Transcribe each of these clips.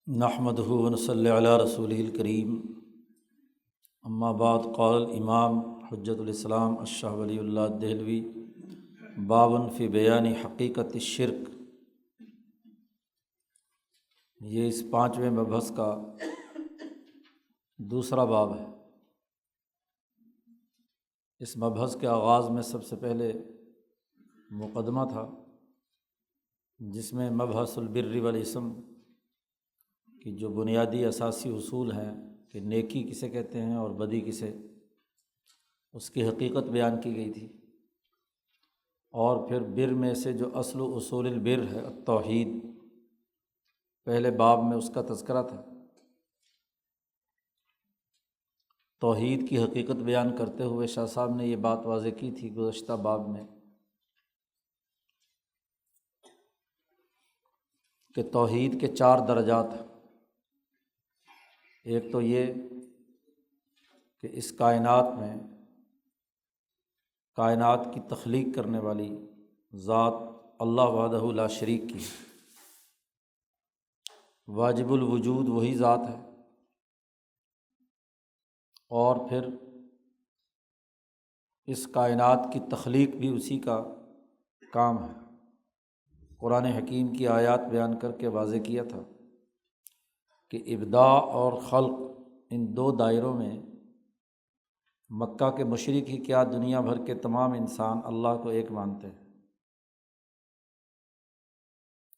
نحمدہ ونصلی علی رسولہ الکریم، اما بعد قال الامام حجۃ الاسلام الشاہ ولی اللہ دہلوی باب فی بیان حقیقت الشرک۔ یہ اس پانچویں مبحث کا دوسرا باب ہے۔ اس مبحث کے آغاز میں سب سے پہلے مقدمہ تھا، جس میں مبحث البر والاسم کی جو بنیادی اساسی اصول ہیں کہ نیکی کسے کہتے ہیں اور بدی کسے، اس کی حقیقت بیان کی گئی تھی۔ اور پھر بر میں سے جو اصل و اصول البر ہے التوحید، پہلے باب میں اس کا تذکرہ تھا۔ توحید کی حقیقت بیان کرتے ہوئے شاہ صاحب نے یہ بات واضح کی تھی گزشتہ باب میں کہ توحید کے 4 درجات ہیں۔ ایک تو یہ کہ اس کائنات میں کائنات کی تخلیق کرنے والی ذات اللہ وحدہ لا شریک کی، واجب الوجود وہی ذات ہے، اور پھر اس کائنات کی تخلیق بھی اسی کا کام ہے۔ قرآن حکیم کی آیات بیان کر کے واضح کیا تھا کہ ابداع اور خلق، ان 2 دائروں میں مکہ کے مشرک ہی کیا دنیا بھر کے تمام انسان اللہ کو ایک مانتے ہیں۔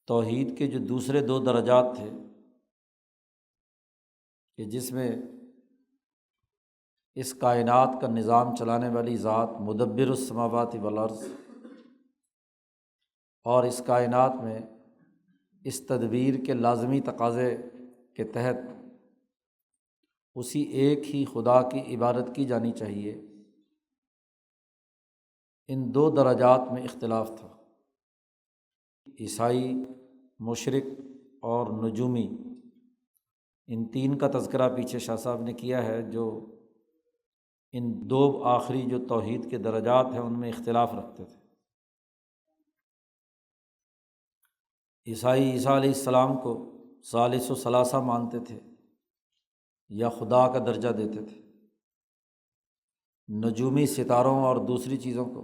توحید کے جو دوسرے 2 درجات تھے کہ جس میں اس کائنات کا نظام چلانے والی ذات مدبر السماوات والارض، اور اس کائنات میں اس تدبیر کے لازمی تقاضے کے تحت اسی ایک ہی خدا کی عبادت کی جانی چاہیے، ان 2 درجات میں اختلاف تھا۔ عیسائی، مشرک اور نجومی، ان 3 کا تذکرہ پیچھے شاہ صاحب نے کیا ہے، جو ان 2 آخری جو توحید کے درجات ہیں ان میں اختلاف رکھتے تھے۔ عیسائی عیسیٰ علیہ السلام کو ثالث و ثلاثہ مانتے تھے یا خدا کا درجہ دیتے تھے۔ نجومی ستاروں اور دوسری چیزوں کو،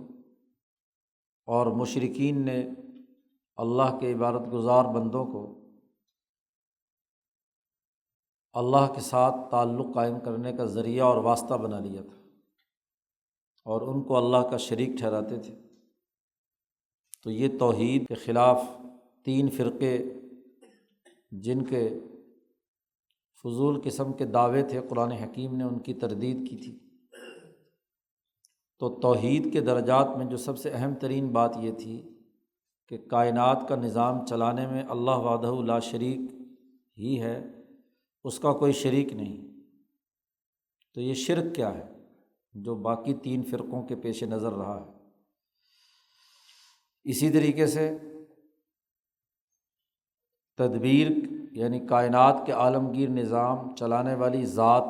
اور مشرکین نے اللہ کے عبادت گزار بندوں کو اللہ کے ساتھ تعلق قائم کرنے کا ذریعہ اور واسطہ بنا لیا تھا، اور ان کو اللہ کا شریک ٹھہراتے تھے۔ تو یہ توحید کے خلاف 3 فرقے جن کے فضول قسم کے دعوے تھے، قرآن حکیم نے ان کی تردید کی تھی۔ تو توحید کے درجات میں جو سب سے اہم ترین بات یہ تھی کہ کائنات کا نظام چلانے میں اللہ وحدہ لا شریک ہی ہے، اس کا کوئی شریک نہیں۔ تو یہ شرک کیا ہے جو باقی 3 فرقوں کے پیش نظر رہا ہے۔ اسی طریقے سے تدبیر یعنی کائنات کے عالمگیر نظام چلانے والی ذات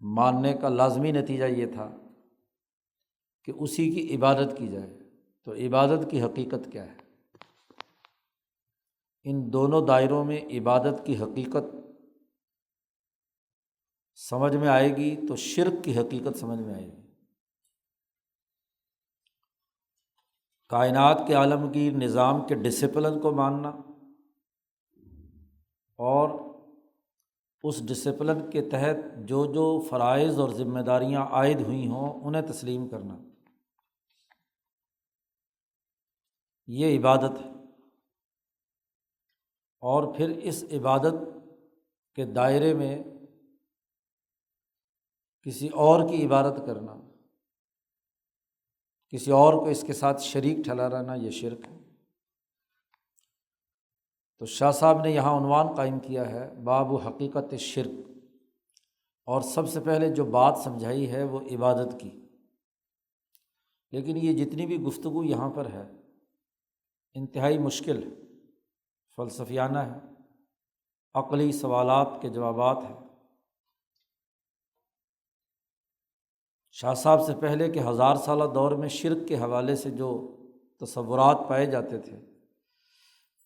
ماننے کا لازمی نتیجہ یہ تھا کہ اسی کی عبادت کی جائے۔ تو عبادت کی حقیقت کیا ہے؟ ان دونوں دائروں میں عبادت کی حقیقت سمجھ میں آئے گی تو شرک کی حقیقت سمجھ میں آئے گی۔ کائنات کے عالمگیر نظام کے ڈسپلن کو ماننا اور اس ڈسپلن کے تحت جو جو فرائض اور ذمہ داریاں عائد ہوئی ہوں انہیں تسلیم کرنا، یہ عبادت ہے۔ اور پھر اس عبادت کے دائرے میں کسی اور کی عبادت کرنا، کسی اور کو اس کے ساتھ شریک ٹھہرانا، یہ شرک ہے۔ تو شاہ صاحب نے یہاں عنوان قائم کیا ہے باب حقیقت الشرک، اور سب سے پہلے جو بات سمجھائی ہے وہ عبادت کی۔ لیکن یہ جتنی بھی گفتگو یہاں پر ہے انتہائی مشکل ہے، فلسفیانہ ہے، عقلی سوالات کے جوابات ہیں۔ شاہ صاحب سے پہلے کہ 1000 سالہ دور میں شرک کے حوالے سے جو تصورات پائے جاتے تھے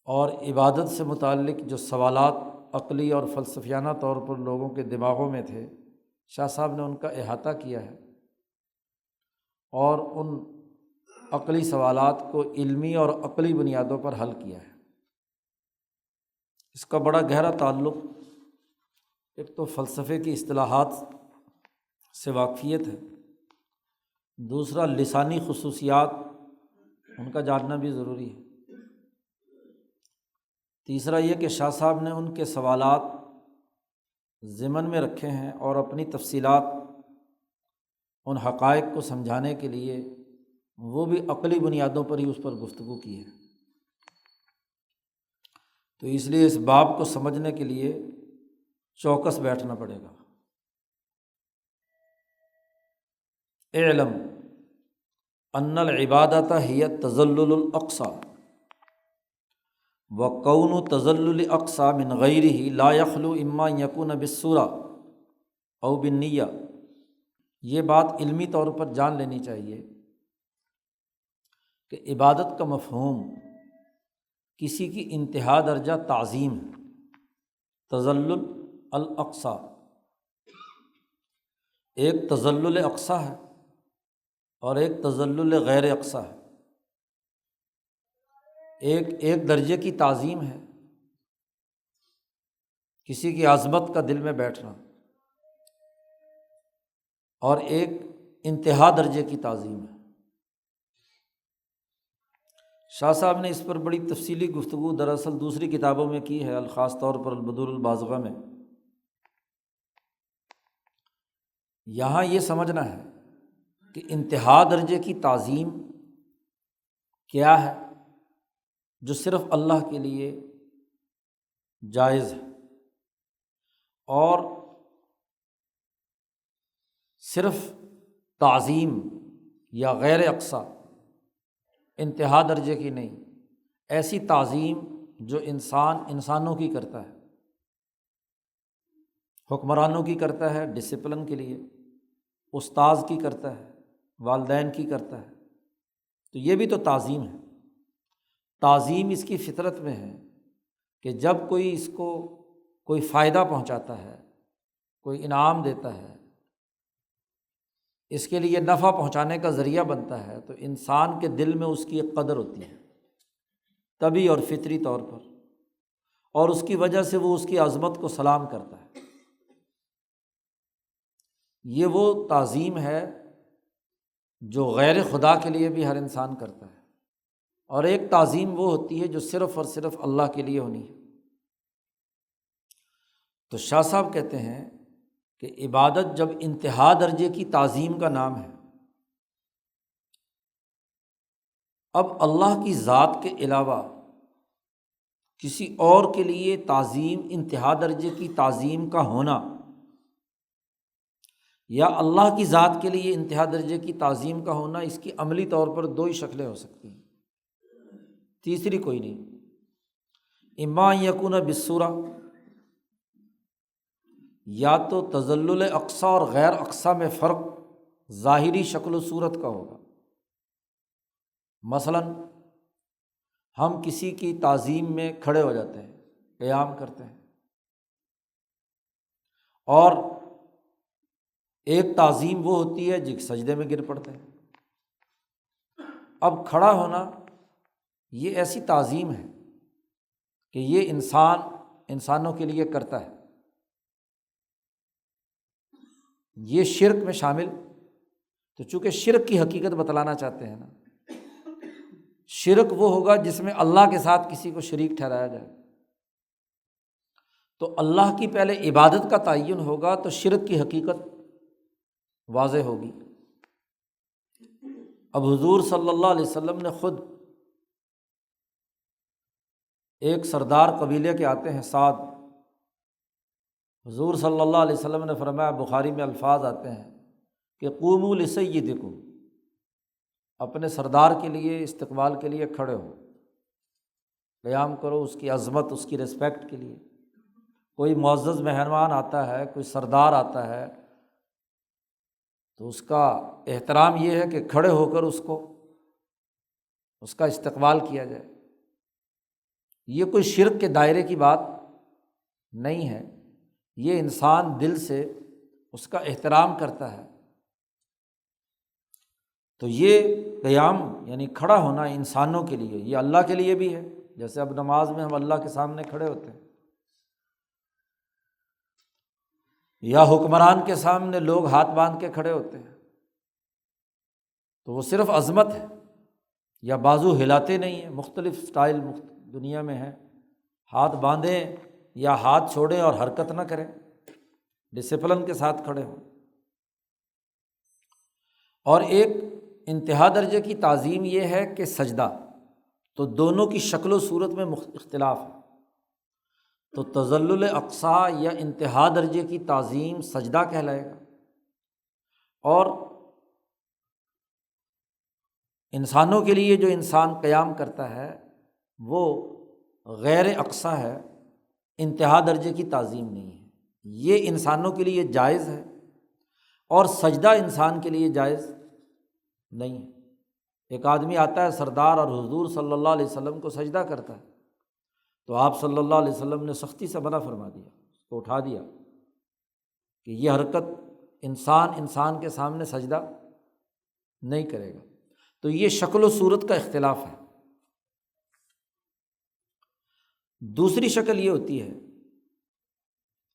اور عبادت سے متعلق جو سوالات عقلی اور فلسفیانہ طور پر لوگوں کے دماغوں میں تھے، شاہ صاحب نے ان کا احاطہ کیا ہے اور ان عقلی سوالات کو علمی اور عقلی بنیادوں پر حل کیا ہے۔ اس کا بڑا گہرا تعلق ایک تو فلسفے کی اصطلاحات سے واقفیت ہے، دوسرا لسانی خصوصیات ان کا جاننا بھی ضروری ہے، تیسرا یہ کہ شاہ صاحب نے ان کے سوالات ضمن میں رکھے ہیں اور اپنی تفصیلات ان حقائق کو سمجھانے کے لیے وہ بھی عقلی بنیادوں پر ہی اس پر گفتگو کی ہے۔ تو اس لیے اس باب کو سمجھنے کے لیے چوکس بیٹھنا پڑے گا۔ اعلم ان العبادۃ ہی تذلل الاقصی وکون تذلل اقصی من غیرہ لا یخلو اما ان یکون بالصورۃ او بالنیہ۔ یہ بات علمی طور پر جان لینی چاہیے کہ عبادت کا مفہوم کسی کی انتہا درجہ تعظیم ہے۔ تذلل الاقصی، ایک تذلل اقصی ہے اور ایک تذلل غیر اقصی ہے۔ ایک درجے کی تعظیم ہے، کسی کی عظمت کا دل میں بیٹھنا، اور ایک انتہا درجے کی تعظیم ہے۔ شاہ صاحب نے اس پر بڑی تفصیلی گفتگو دراصل دوسری کتابوں میں کی ہے، خاص طور پر البدور البازغہ میں۔ یہاں یہ سمجھنا ہے کہ انتہا درجے کی تعظیم کیا ہے جو صرف اللہ کے لیے جائز ہے، اور صرف تعظیم یا غیر اقصی انتہا درجے کی نہیں، ایسی تعظیم جو انسانوں کی کرتا ہے، حکمرانوں کی کرتا ہے ڈسپلن کے لیے، استاذ کی کرتا ہے، والدین کی کرتا ہے، تو یہ بھی تو تعظیم ہے۔ تعظیم اس کی فطرت میں ہے کہ جب کوئی اس کو کوئی فائدہ پہنچاتا ہے، کوئی انعام دیتا ہے، اس کے لیے نفع پہنچانے کا ذریعہ بنتا ہے، تو انسان کے دل میں اس کی ایک قدر ہوتی ہے طبعی اور فطری طور پر، اور اس کی وجہ سے وہ اس کی عظمت کو سلام کرتا ہے۔ یہ وہ تعظیم ہے جو غیر خدا کے لیے بھی ہر انسان کرتا ہے، اور ایک تعظیم وہ ہوتی ہے جو صرف اور صرف اللہ کے لیے ہونی ہے۔ تو شاہ صاحب کہتے ہیں کہ عبادت جب انتہا درجے کی تعظیم کا نام ہے، اب اللہ کی ذات کے علاوہ کسی اور کے لیے تعظیم انتہا درجے کی تعظیم کا ہونا، یا اللہ کی ذات کے لیے انتہا درجے کی تعظیم کا ہونا، اس کی عملی طور پر دو ہی شکلیں ہو سکتی ہیں، تیسری کوئی نہیں۔ اما ان یکون بالصورۃ، یا تو تذلل اقصی اور غیر اقصی میں فرق ظاہری شکل و صورت کا ہوگا۔ مثلاً ہم کسی کی تعظیم میں کھڑے ہو جاتے ہیں، قیام کرتے ہیں، اور ایک تعظیم وہ ہوتی ہے جو سجدے میں گر پڑتے ہیں۔ اب کھڑا ہونا یہ ایسی تعظیم ہے کہ یہ انسانوں کے لیے کرتا ہے، یہ شرک میں شامل، تو چونکہ شرک کی حقیقت بتلانا چاہتے ہیں نا، شرک وہ ہوگا جس میں اللہ کے ساتھ کسی کو شریک ٹھہرایا جائے، تو اللہ کی پہلے عبادت کا تعین ہوگا تو شرک کی حقیقت واضح ہوگی۔ اب حضور صلی اللہ علیہ وسلم نے خود ایک سردار قبیلے کے آتے ہیں سعد، حضور صلی اللہ علیہ وسلم نے فرمایا، بخاری میں الفاظ آتے ہیں کہ قوموا لسیدکم، اپنے سردار کے لیے استقبال کے لیے کھڑے ہو، قیام کرو اس کی عظمت، اس کی رسپیکٹ کے لیے۔ کوئی معزز مہمان آتا ہے، کوئی سردار آتا ہے، تو اس کا احترام یہ ہے کہ کھڑے ہو کر اس کا استقبال کیا جائے۔ یہ کوئی شرک کے دائرے کی بات نہیں ہے، یہ انسان دل سے اس کا احترام کرتا ہے۔ تو یہ قیام یعنی کھڑا ہونا انسانوں کے لیے، یہ اللہ کے لیے بھی ہے، جیسے اب نماز میں ہم اللہ کے سامنے کھڑے ہوتے ہیں، یا حکمران کے سامنے لوگ ہاتھ باندھ کے کھڑے ہوتے ہیں، تو وہ صرف عظمت ہے، یا بازو ہلاتے نہیں ہیں، مختلف سٹائل دنیا میں ہے، ہاتھ باندھیں یا ہاتھ چھوڑیں اور حرکت نہ کریں، ڈسپلن کے ساتھ کھڑے ہوں۔ اور ایک انتہا درجے کی تعظیم یہ ہے کہ سجدہ، تو دونوں کی شکل و صورت میں اختلاف ہے، تو تذلل اقصیٰ یا انتہا درجے کی تعظیم سجدہ کہلائے گا، اور انسانوں کے لیے جو انسان قیام کرتا ہے وہ غیر اقصیٰ ہے، انتہا درجے کی تعظیم نہیں ہے، یہ انسانوں کے لیے جائز ہے، اور سجدہ انسان کے لیے جائز نہیں ہے۔ ایک آدمی آتا ہے سردار اور حضور صلی اللہ علیہ وسلم کو سجدہ کرتا ہے، تو آپ صلی اللہ علیہ وسلم نے سختی سے منع فرما دیا، اس کو اٹھا دیا کہ یہ حرکت انسان کے سامنے سجدہ نہیں کرے گا۔ تو یہ شکل و صورت کا اختلاف ہے۔ دوسری شکل یہ ہوتی ہے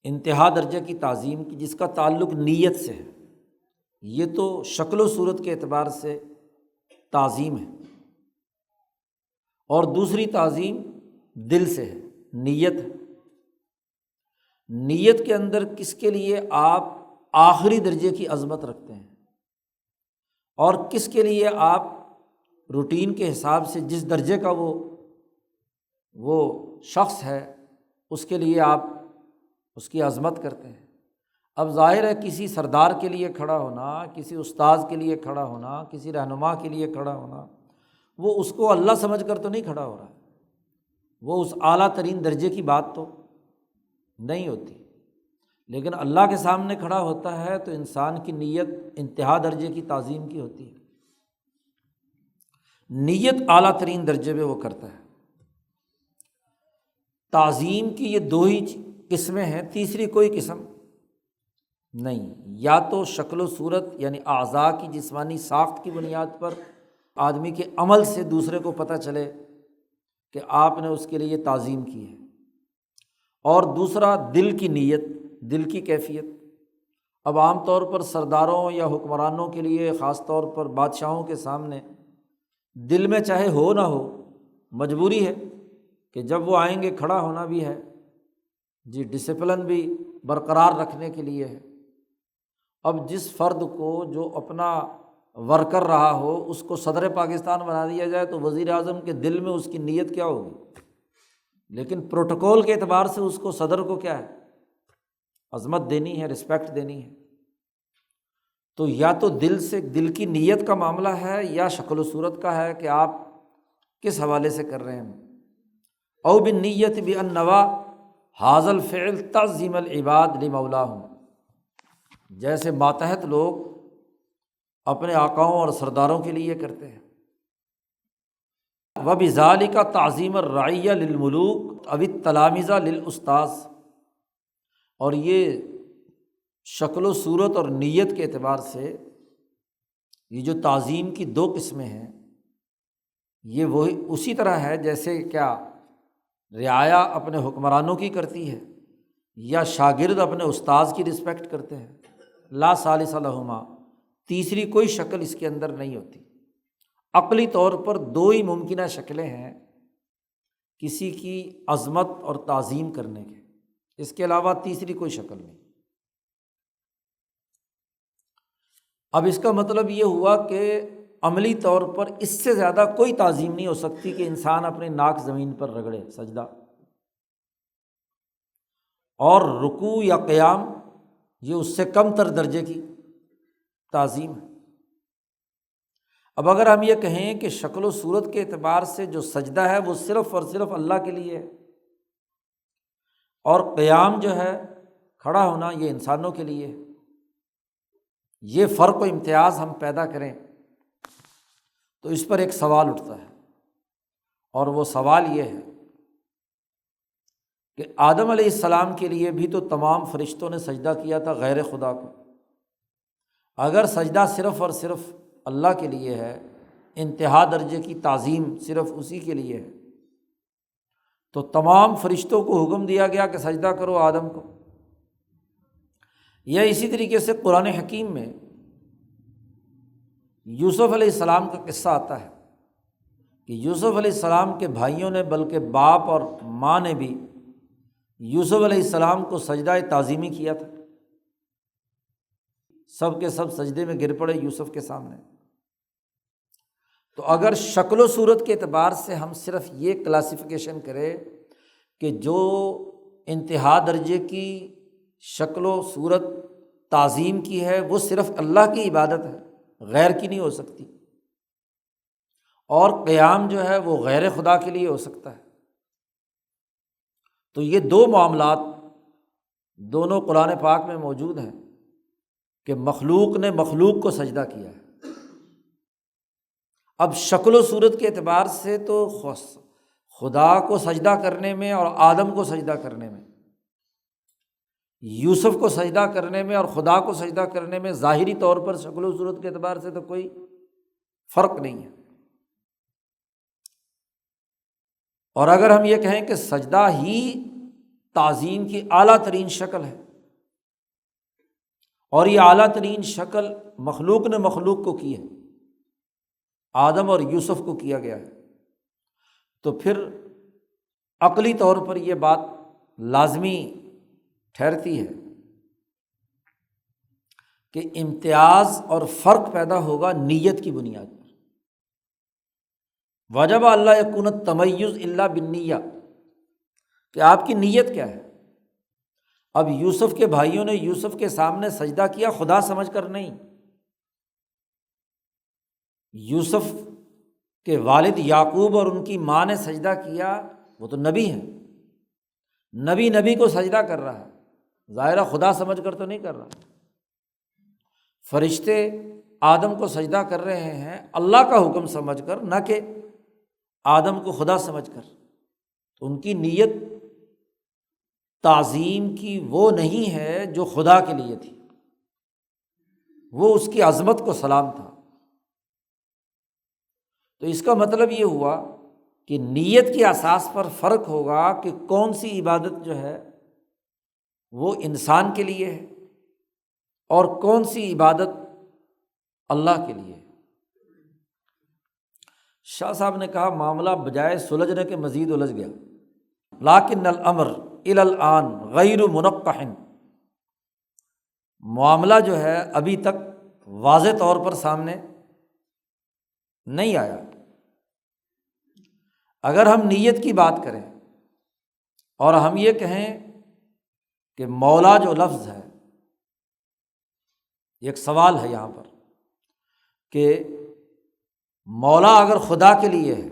انتہا درجے کی تعظیم کی، جس کا تعلق نیت سے ہے، یہ تو شکل و صورت کے اعتبار سے تعظیم ہے، اور دوسری تعظیم دل سے ہے، نیت ہے۔ نیت کے اندر کس کے لیے آپ آخری درجے کی عظمت رکھتے ہیں، اور کس کے لیے آپ روٹین کے حساب سے جس درجے کا وہ شخص ہے اس کے لیے آپ اس کی عظمت کرتے ہیں۔ اب ظاہر ہے کسی سردار کے لیے کھڑا ہونا، کسی استاذ کے لیے کھڑا ہونا، کسی رہنما کے لیے کھڑا ہونا، وہ اس کو اللہ سمجھ کر تو نہیں کھڑا ہو رہا، وہ اس اعلیٰ ترین درجے کی بات تو نہیں ہوتی، لیکن اللہ کے سامنے کھڑا ہوتا ہے تو انسان کی نیت انتہا درجے کی تعظیم کی ہوتی ہے، نیت اعلیٰ ترین درجے میں وہ کرتا ہے۔ تعظیم کی یہ دو ہی قسمیں ہیں، تیسری کوئی قسم نہیں، یا تو شکل و صورت یعنی اعضاء کی جسمانی ساخت کی بنیاد پر آدمی کے عمل سے دوسرے کو پتہ چلے کہ آپ نے اس کے لیے تعظیم کی ہے، اور دوسرا دل کی نیت، دل کی کیفیت۔ اب عام طور پر سرداروں یا حکمرانوں کے لیے، خاص طور پر بادشاہوں کے سامنے دل میں چاہے ہو نہ ہو مجبوری ہے کہ جب وہ آئیں گے کھڑا ہونا بھی ہے، جی ڈسپلن بھی برقرار رکھنے کے لیے ہے۔ اب جس فرد کو جو اپنا ورکر رہا ہو اس کو صدر پاکستان بنا دیا جائے تو وزیر اعظم کے دل میں اس کی نیت کیا ہوگی، لیکن پروٹوکول کے اعتبار سے اس کو صدر کو کیا ہے، عظمت دینی ہے، رسپیکٹ دینی ہے۔ تو یا تو دل سے، دل کی نیت کا معاملہ ہے، یا شکل و صورت کا ہے کہ آپ کس حوالے سے کر رہے ہیں۔ او بالنیت بان نوی ھذا الفعل تعظیم العباد لمولاہم، جیسے ماتحت لوگ اپنے آقاؤں اور سرداروں کے لیے کرتے ہیں۔ وبذالک تعظیم الرعیہ للملوک او التلامذہ للاستاذ، اور یہ شکل و صورت اور نیت کے اعتبار سے یہ جو تعظیم کی دو قسمیں ہیں، یہ وہی اسی طرح ہے جیسے کیا رعایا اپنے حکمرانوں کی کرتی ہے، یا شاگرد اپنے استاذ کی رسپیکٹ کرتے ہیں۔ لا ثالث لہما، تیسری کوئی شکل اس کے اندر نہیں ہوتی۔ عقلی طور پر دو ہی ممکنہ شکلیں ہیں کسی کی عظمت اور تعظیم کرنے کے، اس کے علاوہ تیسری کوئی شکل نہیں۔ اب اس کا مطلب یہ ہوا کہ عملی طور پر اس سے زیادہ کوئی تعظیم نہیں ہو سکتی کہ انسان اپنی ناک زمین پر رگڑے، سجدہ اور رکوع یا قیام، یہ اس سے کم تر درجے کی تعظیم ہے۔ اب اگر ہم یہ کہیں کہ شکل و صورت کے اعتبار سے جو سجدہ ہے وہ صرف اور صرف اللہ کے لیے ہے، اور قیام جو ہے کھڑا ہونا یہ انسانوں کے لیے ہے، یہ فرق و امتیاز ہم پیدا کریں تو اس پر ایک سوال اٹھتا ہے، اور وہ سوال یہ ہے کہ آدم علیہ السلام کے لیے بھی تو تمام فرشتوں نے سجدہ کیا تھا غیر خدا کو۔ اگر سجدہ صرف اور صرف اللہ کے لیے ہے، انتہا درجے کی تعظیم صرف اسی کے لیے ہے، تو تمام فرشتوں کو حکم دیا گیا کہ سجدہ کرو آدم کو۔ یا اسی طریقے سے قرآن حکیم میں یوسف علیہ السلام کا قصہ آتا ہے کہ یوسف علیہ السلام کے بھائیوں نے، بلکہ باپ اور ماں نے بھی یوسف علیہ السلام کو سجدہ تعظیمی کیا تھا۔ سب کے سب سجدے میں گر پڑے یوسف کے سامنے۔ تو اگر شکل و صورت کے اعتبار سے ہم صرف یہ کلاسیفیکیشن کریں کہ جو انتہا درجے کی شکل و صورت تعظیم کی ہے وہ صرف اللہ کی عبادت ہے، غیر کی نہیں ہو سکتی، اور قیام جو ہے وہ غیر خدا کے لیے ہو سکتا ہے، تو یہ دو معاملات دونوں قرآن پاک میں موجود ہیں کہ مخلوق نے مخلوق کو سجدہ کیا ہے۔ اب شکل و صورت کے اعتبار سے تو خدا کو سجدہ کرنے میں اور آدم کو سجدہ کرنے میں، یوسف کو سجدہ کرنے میں اور خدا کو سجدہ کرنے میں ظاہری طور پر شکل و صورت کے اعتبار سے تو کوئی فرق نہیں ہے۔ اور اگر ہم یہ کہیں کہ سجدہ ہی تعظیم کی اعلیٰ ترین شکل ہے، اور یہ اعلیٰ ترین شکل مخلوق نے مخلوق کو کی ہے، آدم اور یوسف کو کیا گیا ہے، تو پھر عقلی طور پر یہ بات لازمی ٹھہرتی ہے کہ امتیاز اور فرق پیدا ہوگا نیت کی بنیاد پر۔ وجب اللہ یکون التمیز الا بالنیہ، کہ آپ کی نیت کیا ہے۔ اب یوسف کے بھائیوں نے یوسف کے سامنے سجدہ کیا خدا سمجھ کر نہیں، یوسف کے والد یعقوب اور ان کی ماں نے سجدہ کیا، وہ تو نبی ہیں، نبی کو سجدہ کر رہا ہے، ظاہرہ خدا سمجھ کر تو نہیں کر رہا۔ فرشتے آدم کو سجدہ کر رہے ہیں اللہ کا حکم سمجھ کر، نہ کہ آدم کو خدا سمجھ کر، تو ان کی نیت تعظیم کی وہ نہیں ہے جو خدا کے لیے تھی، وہ اس کی عظمت کو سلام تھا۔ تو اس کا مطلب یہ ہوا کہ نیت کی اساس پر فرق ہوگا کہ کون سی عبادت جو ہے وہ انسان کے لیے ہے اور کون سی عبادت اللہ کے لیے ہے۔ شاہ صاحب نے کہا معاملہ بجائے سلجھنے کے مزید الجھ گیا، لیکن الامر الی الآن غیر منقح، معاملہ جو ہے ابھی تک واضح طور پر سامنے نہیں آیا۔ اگر ہم نیت کی بات کریں اور ہم یہ کہیں کہ مولا جو لفظ ہے، ایک سوال ہے یہاں پر کہ مولا اگر خدا کے لیے ہے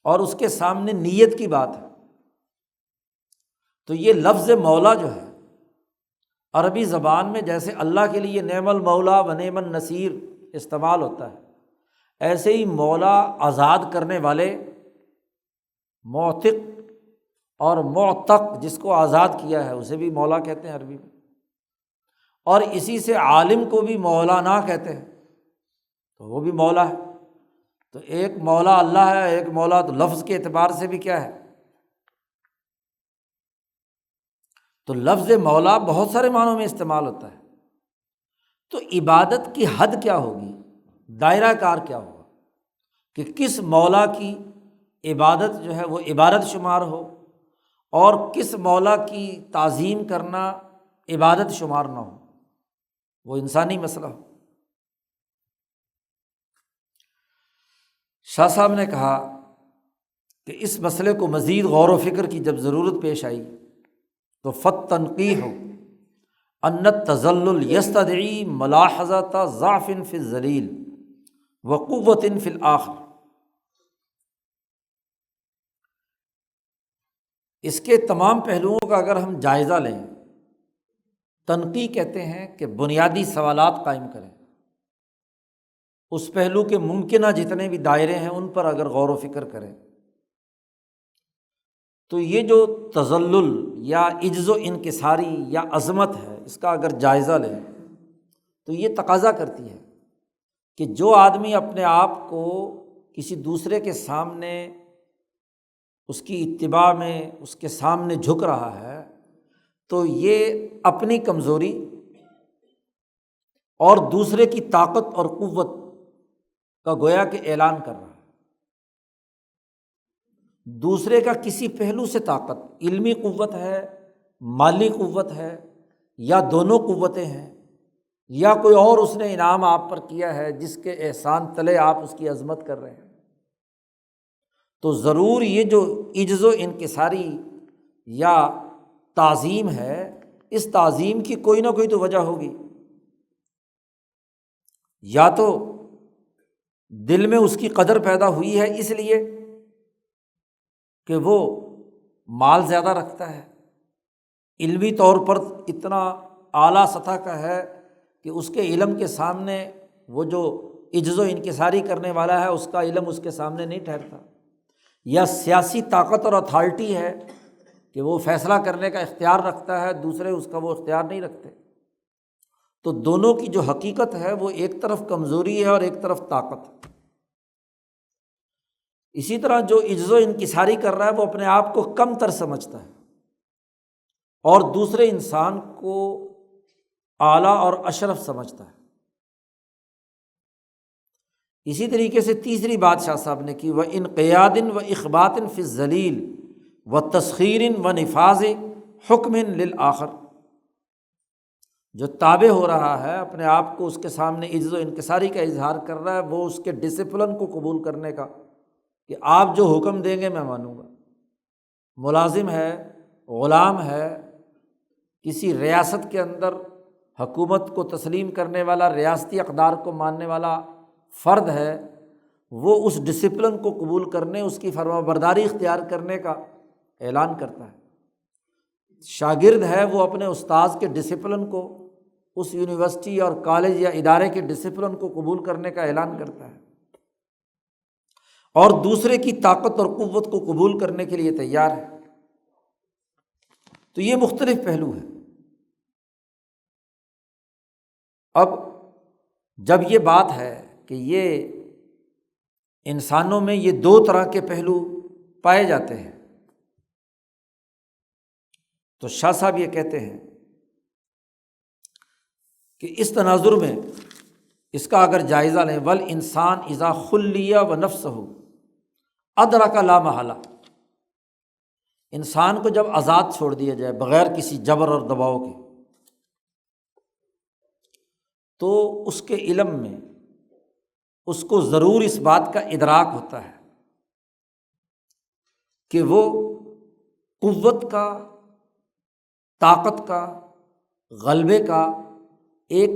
اور اس کے سامنے نیت کی بات ہے، تو یہ لفظ مولا جو ہے عربی زبان میں جیسے اللہ کے لیے نعم المولا و نعم النصیر استعمال ہوتا ہے، ایسے ہی مولا آزاد کرنے والے، معتق اور معتق جس کو آزاد کیا ہے اسے بھی مولا کہتے ہیں عربی میں، اور اسی سے عالم کو بھی مولانا کہتے ہیں، تو وہ بھی مولا ہے۔ تو ایک مولا اللہ ہے، ایک مولا تو لفظ کے اعتبار سے بھی کیا ہے، تو لفظ مولا بہت سارے معنوں میں استعمال ہوتا ہے۔ تو عبادت کی حد کیا ہوگی، دائرہ کار کیا ہوگا کہ کس مولا کی عبادت جو ہے وہ عبادت شمار ہو اور کس مولا کی تعظیم کرنا عبادت شمار نہ ہو، وہ انسانی مسئلہ ہو۔ شاہ صاحب نے کہا کہ اس مسئلے کو مزید غور و فکر کی جب ضرورت پیش آئی تو فالتنقیح ان التذلل یستدعی ملاحظۃ ضعف فی الذلیل وقوۃ فی الآخر۔ اس کے تمام پہلوؤں کا اگر ہم جائزہ لیں، تنقیح کہتے ہیں کہ بنیادی سوالات قائم کریں، اس پہلو کے ممکنہ جتنے بھی دائرے ہیں ان پر اگر غور و فکر کریں، تو یہ جو تذلل یا عجز و انکساری یا عظمت ہے، اس کا اگر جائزہ لیں تو یہ تقاضا کرتی ہے کہ جو آدمی اپنے آپ کو کسی دوسرے کے سامنے، اس کی اتباع میں اس کے سامنے جھک رہا ہے، تو یہ اپنی کمزوری اور دوسرے کی طاقت اور قوت کا گویا کہ اعلان کر رہا ہے۔ دوسرے کا کسی پہلو سے طاقت، علمی قوت ہے، مالی قوت ہے، یا دونوں قوتیں ہیں، یا کوئی اور اس نے انعام آپ پر کیا ہے جس کے احسان تلے آپ اس کی عظمت کر رہے ہیں، تو ضرور یہ جو عجز و انکساری یا تعظیم ہے، اس تعظیم کی کوئی نہ کوئی تو وجہ ہوگی۔ یا تو دل میں اس کی قدر پیدا ہوئی ہے اس لیے کہ وہ مال زیادہ رکھتا ہے، علمی طور پر اتنا اعلیٰ سطح کا ہے کہ اس کے علم کے سامنے وہ جو عجز و انکساری کرنے والا ہے اس کا علم اس کے سامنے نہیں ٹھہرتا، یا سیاسی طاقت اور اتھارٹی ہے کہ وہ فیصلہ کرنے کا اختیار رکھتا ہے، دوسرے اس کا وہ اختیار نہیں رکھتے۔ تو دونوں کی جو حقیقت ہے وہ ایک طرف کمزوری ہے اور ایک طرف طاقت۔ اسی طرح جو عجز و انکساری کر رہا ہے وہ اپنے آپ کو کم تر سمجھتا ہے اور دوسرے انسان کو اعلیٰ اور اشرف سمجھتا ہے۔ اسی طریقے سے تیسری بات شاہ صاحب نے کی، وَإِنْقِيَادٍ وَإِخْبَاتٍ فِي الذَّلِيلِ وَتَسْخِيرٍ وَنِفَاذِ حُکْمٍ لِلْآخَرِ، جو تابع ہو رہا ہے، اپنے آپ کو اس کے سامنے عجز و انکساری کا اظہار کر رہا ہے، وہ اس کے ڈسپلن کو قبول کرنے کا کہ آپ جو حکم دیں گے میں مانوں گا۔ ملازم ہے، غلام ہے، کسی ریاست کے اندر حکومت کو تسلیم کرنے والا، ریاستی اقدار کو ماننے والا فرد ہے، وہ اس ڈسپلن کو قبول کرنے، اس کی فرما برداری اختیار کرنے کا اعلان کرتا ہے۔ شاگرد ہے، وہ اپنے استاذ کے ڈسپلن کو، اس یونیورسٹی اور کالج یا ادارے کے ڈسپلن کو قبول کرنے کا اعلان کرتا ہے، اور دوسرے کی طاقت اور قوت کو قبول کرنے کے لیے تیار ہے۔ تو یہ مختلف پہلو ہیں۔ اب جب یہ بات ہے کہ یہ انسانوں میں یہ دو طرح کے پہلو پائے جاتے ہیں، تو شاہ صاحب یہ کہتے ہیں کہ اس تناظر میں اس کا اگر جائزہ لیں، وَالْإِنسان إِذَا خُلِّيَ وَنَفْسَهُ أَدْرَكَ لَا مَحَالَةَ، انسان کو جب آزاد چھوڑ دیا جائے بغیر کسی جبر اور دباؤ کے، تو اس کے علم میں اس کو ضرور اس بات کا ادراک ہوتا ہے کہ وہ قوت کا، طاقت کا، غلبے کا ایک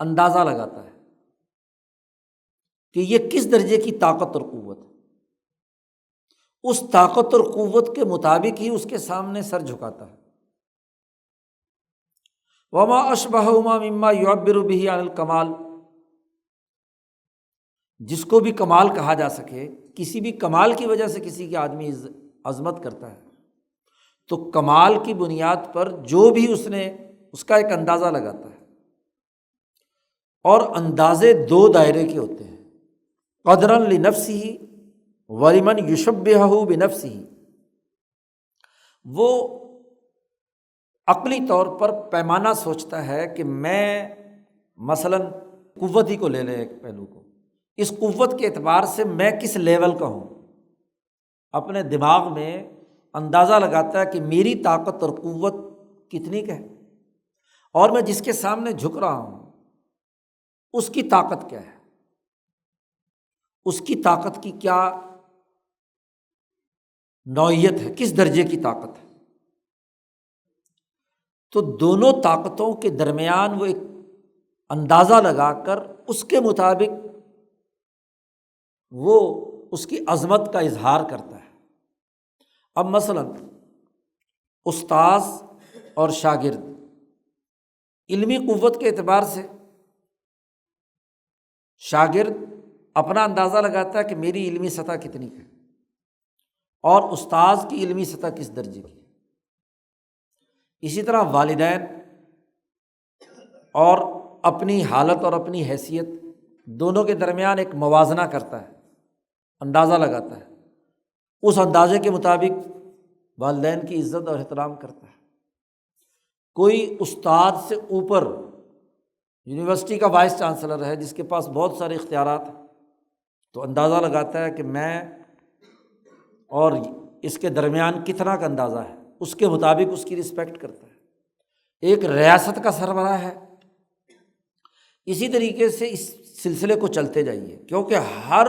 اندازہ لگاتا ہے کہ یہ کس درجے کی طاقت اور قوت ہے۔ اس طاقت اور قوت کے مطابق ہی اس کے سامنے سر جھکاتا ہے۔ وما اشبہہما مما یعبر بہ عن الکمال، جس کو بھی کمال کہا جا سکے، کسی بھی کمال کی وجہ سے کسی کی آدمی عظمت کرتا ہے، تو کمال کی بنیاد پر جو بھی اس نے اس کا ایک اندازہ لگاتا ہے، اور اندازے دو دائرے کے ہوتے ہیں، قدراً لنفسہ ولمن یشبہہ بنفسہ۔ وہ عقلی طور پر پیمانہ سوچتا ہے کہ میں مثلاً قوت ہی کو لے لیں، ایک پہلو کو، اس قوت کے اعتبار سے میں کس لیول کا ہوں، اپنے دماغ میں اندازہ لگاتا ہے کہ میری طاقت اور قوت کتنی ہے، اور میں جس کے سامنے جھک رہا ہوں اس کی طاقت کیا ہے، اس کی طاقت کی کیا نوعیت ہے، کس درجے کی طاقت ہے۔ تو دونوں طاقتوں کے درمیان وہ ایک اندازہ لگا کر اس کے مطابق وہ اس کی عظمت کا اظہار کرتا ہے۔ اب مثلاً استاذ اور شاگرد علمی قوت کے اعتبار سے شاگرد اپنا اندازہ لگاتا ہے کہ میری علمی سطح کتنی ہے، اور استاذ کی علمی سطح کس درجے کی ہے۔ اسی طرح والدین اور اپنی حالت اور اپنی حیثیت دونوں کے درمیان ایک موازنہ کرتا ہے، اندازہ لگاتا ہے، اس اندازے کے مطابق والدین کی عزت اور احترام کرتا ہے۔ کوئی استاد سے اوپر یونیورسٹی کا وائس چانسلر ہے جس کے پاس بہت سارے اختیارات ہیں، تو اندازہ لگاتا ہے کہ میں اور اس کے درمیان کتنا کا اندازہ ہے، اس کے مطابق اس کی رسپیکٹ کرتا ہے۔ ایک ریاست کا سربراہ ہے، اسی طریقے سے اس سلسلے کو چلتے جائیے، کیونکہ ہر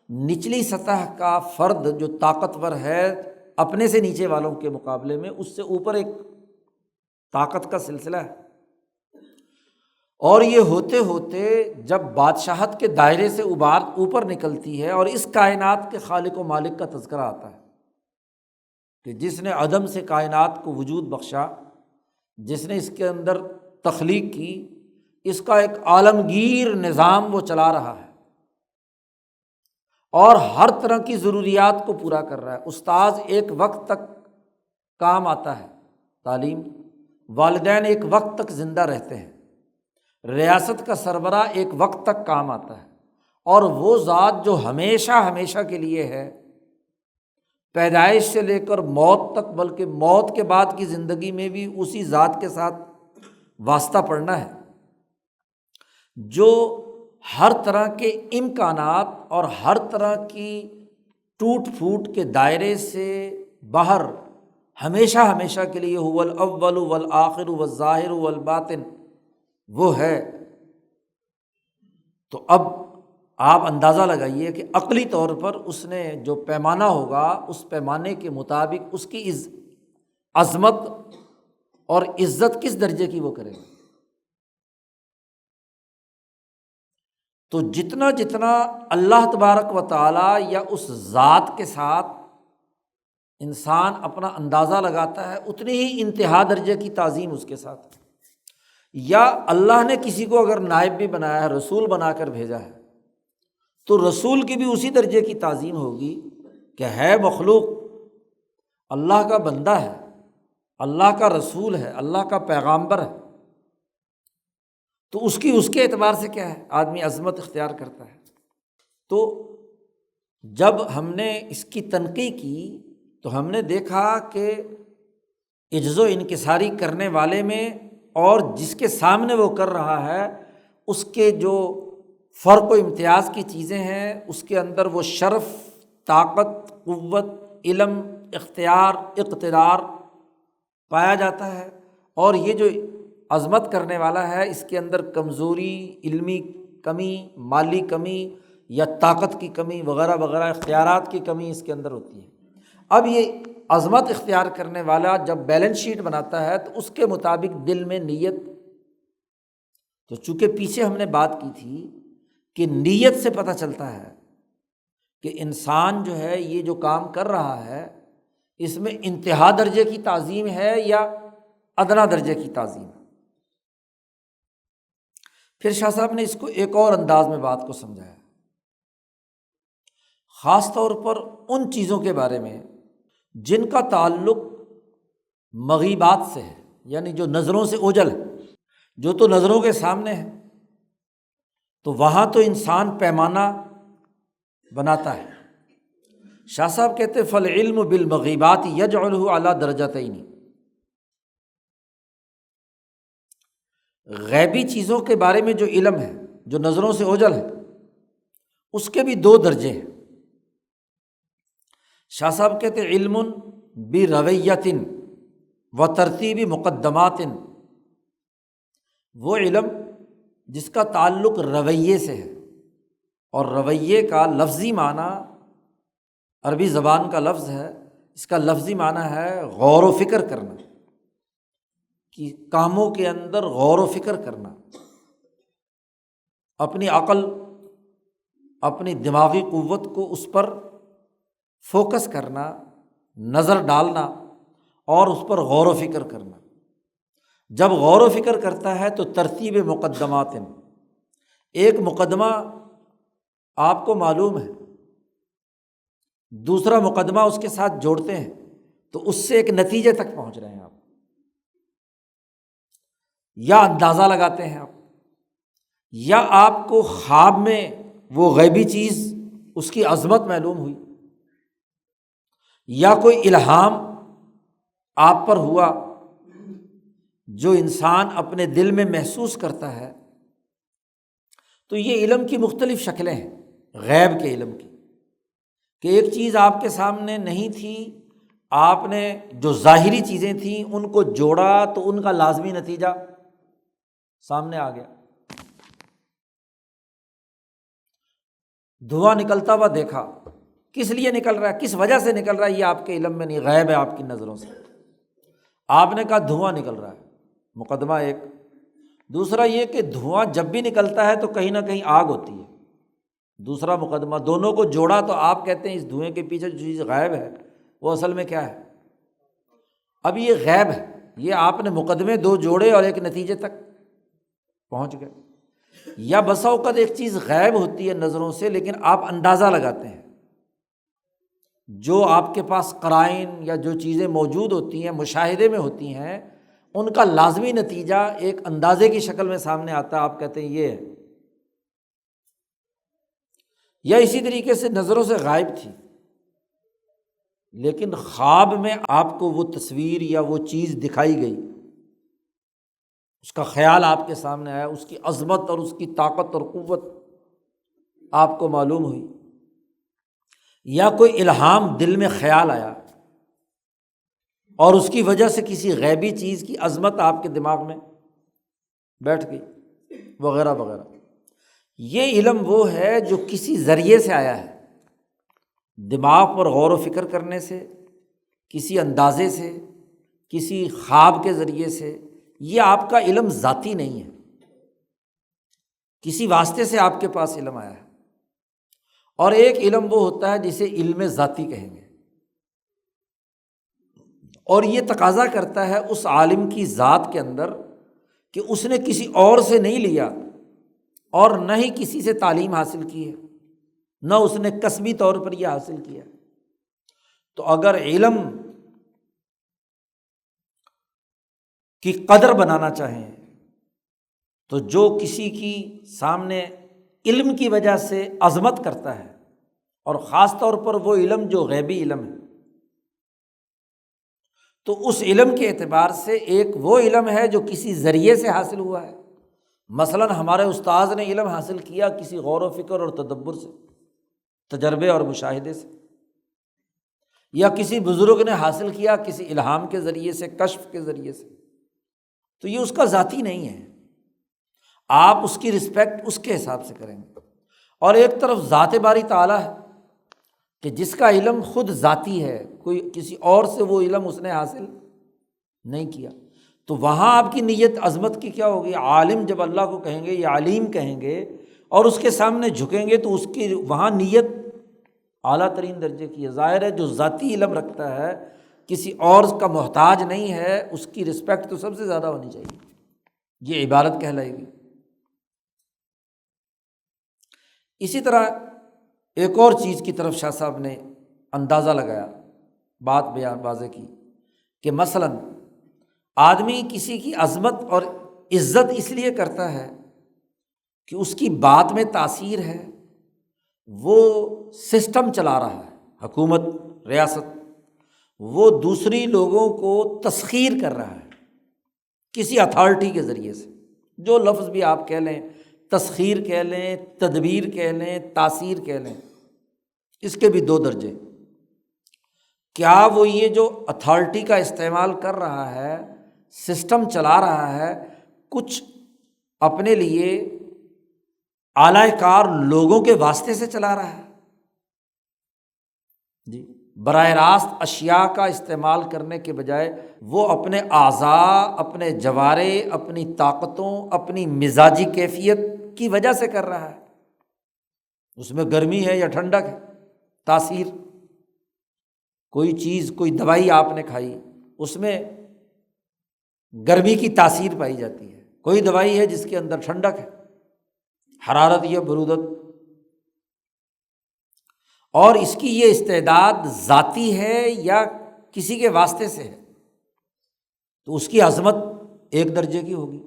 نچلی سطح کا فرد جو طاقتور ہے اپنے سے نیچے والوں کے مقابلے میں، اس سے اوپر ایک طاقت کا سلسلہ ہے۔ اور یہ ہوتے ہوتے جب بادشاہت کے دائرے سے اوپر نکلتی ہے اور اس کائنات کے خالق و مالک کا تذکرہ آتا ہے کہ جس نے عدم سے کائنات کو وجود بخشا، جس نے اس کے اندر تخلیق کی، اس کا ایک عالمگیر نظام وہ چلا رہا ہے اور ہر طرح کی ضروریات کو پورا کر رہا ہے۔ استاذ ایک وقت تک کام آتا ہے، تعلیم، والدین ایک وقت تک زندہ رہتے ہیں، ریاست کا سربراہ ایک وقت تک کام آتا ہے، اور وہ ذات جو ہمیشہ ہمیشہ کے لیے ہے، پیدائش سے لے کر موت تک، بلکہ موت کے بعد کی زندگی میں بھی اسی ذات کے ساتھ واسطہ پڑنا ہے، جو ہر طرح کے امکانات اور ہر طرح کی ٹوٹ پھوٹ کے دائرے سے باہر ہمیشہ ہمیشہ کے لیے هو الاول والآخر والظاہر والباطن وہ ہے۔ تو اب آپ اندازہ لگائیے کہ عقلی طور پر اس نے جو پیمانہ ہوگا، اس پیمانے کے مطابق اس کی عظمت اور عزت کس درجے کی وہ کرے گا۔ تو جتنا جتنا اللہ تبارک و تعالیٰ یا اس ذات کے ساتھ انسان اپنا اندازہ لگاتا ہے، اتنی ہی انتہا درجے کی تعظیم اس کے ساتھ۔ یا اللہ نے کسی کو اگر نائب بھی بنایا ہے، رسول بنا کر بھیجا ہے، تو رسول کی بھی اسی درجے کی تعظیم ہوگی کہ ہے مخلوق، اللہ کا بندہ ہے، اللہ کا رسول ہے، اللہ کا پیغامبر ہے، تو اس کے اعتبار سے کیا ہے، آدمی عظمت اختیار کرتا ہے۔ تو جب ہم نے اس کی تنقیح کی تو ہم نے دیکھا کہ عجز و انکساری کرنے والے میں اور جس کے سامنے وہ کر رہا ہے، اس کے جو فرق و امتیاز کی چیزیں ہیں، اس کے اندر وہ شرف، طاقت، قوت، علم، اختیار، اقتدار پایا جاتا ہے، اور یہ جو عظمت کرنے والا ہے اس کے اندر کمزوری، علمی کمی، مالی کمی یا طاقت کی کمی وغیرہ وغیرہ، اختیارات کی کمی اس کے اندر ہوتی ہے۔ اب یہ عظمت اختیار کرنے والا جب بیلنس شیٹ بناتا ہے تو اس کے مطابق دل میں نیت، تو چونکہ پیچھے ہم نے بات کی تھی کہ نیت سے پتہ چلتا ہے کہ انسان جو ہے یہ جو کام کر رہا ہے اس میں انتہا درجے کی تعظیم ہے یا ادنا درجے کی تعظیم ہے۔ پھر شاہ صاحب نے اس کو ایک اور انداز میں بات کو سمجھایا، خاص طور پر ان چیزوں کے بارے میں جن کا تعلق مغیبات سے ہے، یعنی جو نظروں سے اوجھل ہے، جو تو نظروں کے سامنے ہے، تو وہاں تو انسان پیمانہ بناتا ہے۔ شاہ صاحب کہتے فالعلم بالمغیبات یجعلہ علی درجتین، غیبی چیزوں کے بارے میں جو علم ہے، جو نظروں سے اوجھل ہے، اس کے بھی دو درجے ہیں۔ شاہ صاحب کہتے علم برویۃ و ترتیب مقدمات، وہ علم جس کا تعلق رویے سے ہے، اور رویے کا لفظی معنی عربی زبان کا لفظ ہے، اس کا لفظی معنی ہے غور و فکر کرنا، کہ کاموں کے اندر غور و فکر کرنا، اپنی عقل، اپنی دماغی قوت کو اس پر فوکس کرنا، نظر ڈالنا اور اس پر غور و فکر کرنا۔ جب غور و فکر کرتا ہے تو ترتیب مقدمات، ایک مقدمہ آپ کو معلوم ہے دوسرا مقدمہ اس کے ساتھ جوڑتے ہیں تو اس سے ایک نتیجے تک پہنچ رہے ہیں آپ، یا اندازہ لگاتے ہیں آپ، یا آپ کو خواب میں وہ غیبی چیز اس کی عظمت معلوم ہوئی، یا کوئی الہام آپ پر ہوا جو انسان اپنے دل میں محسوس کرتا ہے۔ تو یہ علم کی مختلف شکلیں ہیں، غیب کے علم کی، کہ ایک چیز آپ کے سامنے نہیں تھی، آپ نے جو ظاہری چیزیں تھیں ان کو جوڑا تو ان کا لازمی نتیجہ سامنے آ گیا۔ دھواں نکلتا ہوا دیکھا، کس لیے نکل رہا ہے، کس وجہ سے نکل رہا ہے، یہ آپ کے علم میں نہیں، غیب ہے آپ کی نظروں سے۔ آپ نے کہا دھواں نکل رہا ہے، مقدمہ ایک۔ دوسرا یہ کہ دھواں جب بھی نکلتا ہے تو کہیں نہ کہیں آگ ہوتی ہے، دوسرا مقدمہ۔ دونوں کو جوڑا تو آپ کہتے ہیں اس دھوئیں کے پیچھے جو چیز غائب ہے وہ اصل میں کیا ہے؟ اب یہ غیب ہے، یہ آپ نے مقدمے دو جوڑے اور ایک نتیجے تک پہنچ گئے۔ یا بسا اوقات ایک چیز غائب ہوتی ہے نظروں سے لیکن آپ اندازہ لگاتے ہیں، جو آپ کے پاس قرائن یا جو چیزیں موجود ہوتی ہیں، مشاہدے میں ہوتی ہیں، ان کا لازمی نتیجہ ایک اندازے کی شکل میں سامنے آتا ہے، آپ کہتے ہیں یہ ہے۔ یا اسی طریقے سے نظروں سے غائب تھی لیکن خواب میں آپ کو وہ تصویر یا وہ چیز دکھائی گئی، اس کا خیال آپ کے سامنے آیا، اس کی عظمت اور اس کی طاقت اور قوت آپ کو معلوم ہوئی، یا کوئی الہام دل میں خیال آیا اور اس کی وجہ سے کسی غیبی چیز کی عظمت آپ کے دماغ میں بیٹھ گئی، وغیرہ وغیرہ۔ یہ علم وہ ہے جو کسی ذریعے سے آیا ہے، دماغ پر غور و فکر کرنے سے، کسی اندازے سے، کسی خواب کے ذریعے سے۔ یہ آپ کا علم ذاتی نہیں ہے، کسی واسطے سے آپ کے پاس علم آیا ہے۔ اور ایک علم وہ ہوتا ہے جسے علم ذاتی کہیں گے، اور یہ تقاضا کرتا ہے اس عالم کی ذات کے اندر کہ اس نے کسی اور سے نہیں لیا اور نہ ہی کسی سے تعلیم حاصل کی ہے، نہ اس نے کسبی طور پر یہ حاصل کیا۔ تو اگر علم کی قدر بنانا چاہیں تو جو کسی کی سامنے علم کی وجہ سے عظمت کرتا ہے، اور خاص طور پر وہ علم جو غیبی علم ہے، تو اس علم کے اعتبار سے ایک وہ علم ہے جو کسی ذریعے سے حاصل ہوا ہے۔ مثلاً ہمارے استاذ نے علم حاصل کیا کسی غور و فکر اور تدبر سے، تجربے اور مشاہدے سے، یا کسی بزرگ نے حاصل کیا کسی الہام کے ذریعے سے، کشف کے ذریعے سے، تو یہ اس کا ذاتی نہیں ہے۔ آپ اس کی رسپیکٹ اس کے حساب سے کریں گے۔ اور ایک طرف ذات باری تعالیٰ ہے کہ جس کا علم خود ذاتی ہے، کوئی کسی اور سے وہ علم اس نے حاصل نہیں کیا، تو وہاں آپ کی نیت عظمت کی کیا ہوگی؟ عالم جب اللہ کو کہیں گے یا علیم کہیں گے اور اس کے سامنے جھکیں گے تو اس کی وہاں نیت اعلیٰ ترین درجے کی ہے۔ ظاہر ہے جو ذاتی علم رکھتا ہے، کسی اور کا محتاج نہیں ہے، اس کی رسپیکٹ تو سب سے زیادہ ہونی چاہیے، یہ عبادت کہلائے گی۔ اسی طرح ایک اور چیز کی طرف شاہ صاحب نے اندازہ لگایا، بات بیان واضح کی کہ مثلاً آدمی کسی کی عظمت اور عزت اس لیے کرتا ہے کہ اس کی بات میں تاثیر ہے، وہ سسٹم چلا رہا ہے، حکومت، ریاست، وہ دوسری لوگوں کو تسخیر کر رہا ہے کسی اتھارٹی کے ذریعے سے، جو لفظ بھی آپ کہہ لیں، تسخیر کہہ لیں، تدبیر کہہ لیں، تاثیر کہہ لیں، اس کے بھی دو درجے۔ کیا وہ یہ جو اتھارٹی کا استعمال کر رہا ہے، سسٹم چلا رہا ہے، کچھ اپنے لیے اعلی کار لوگوں کے واسطے سے چلا رہا ہے؟ جی، براہ راست اشیاء کا استعمال کرنے کے بجائے وہ اپنے اعضاء، اپنے جوارے، اپنی طاقتوں، اپنی مزاجی کیفیت کی وجہ سے کر رہا ہے۔ اس میں گرمی ہے یا ٹھنڈک ہے، تاثیر، کوئی چیز، کوئی دوائی آپ نے کھائی، اس میں گرمی کی تاثیر پائی جاتی ہے، کوئی دوائی ہے جس کے اندر ٹھنڈک ہے، حرارت یا برودت۔ اور اس کی یہ استعداد ذاتی ہے یا کسی کے واسطے سے ہے، تو اس کی عظمت ایک درجے کی ہوگی۔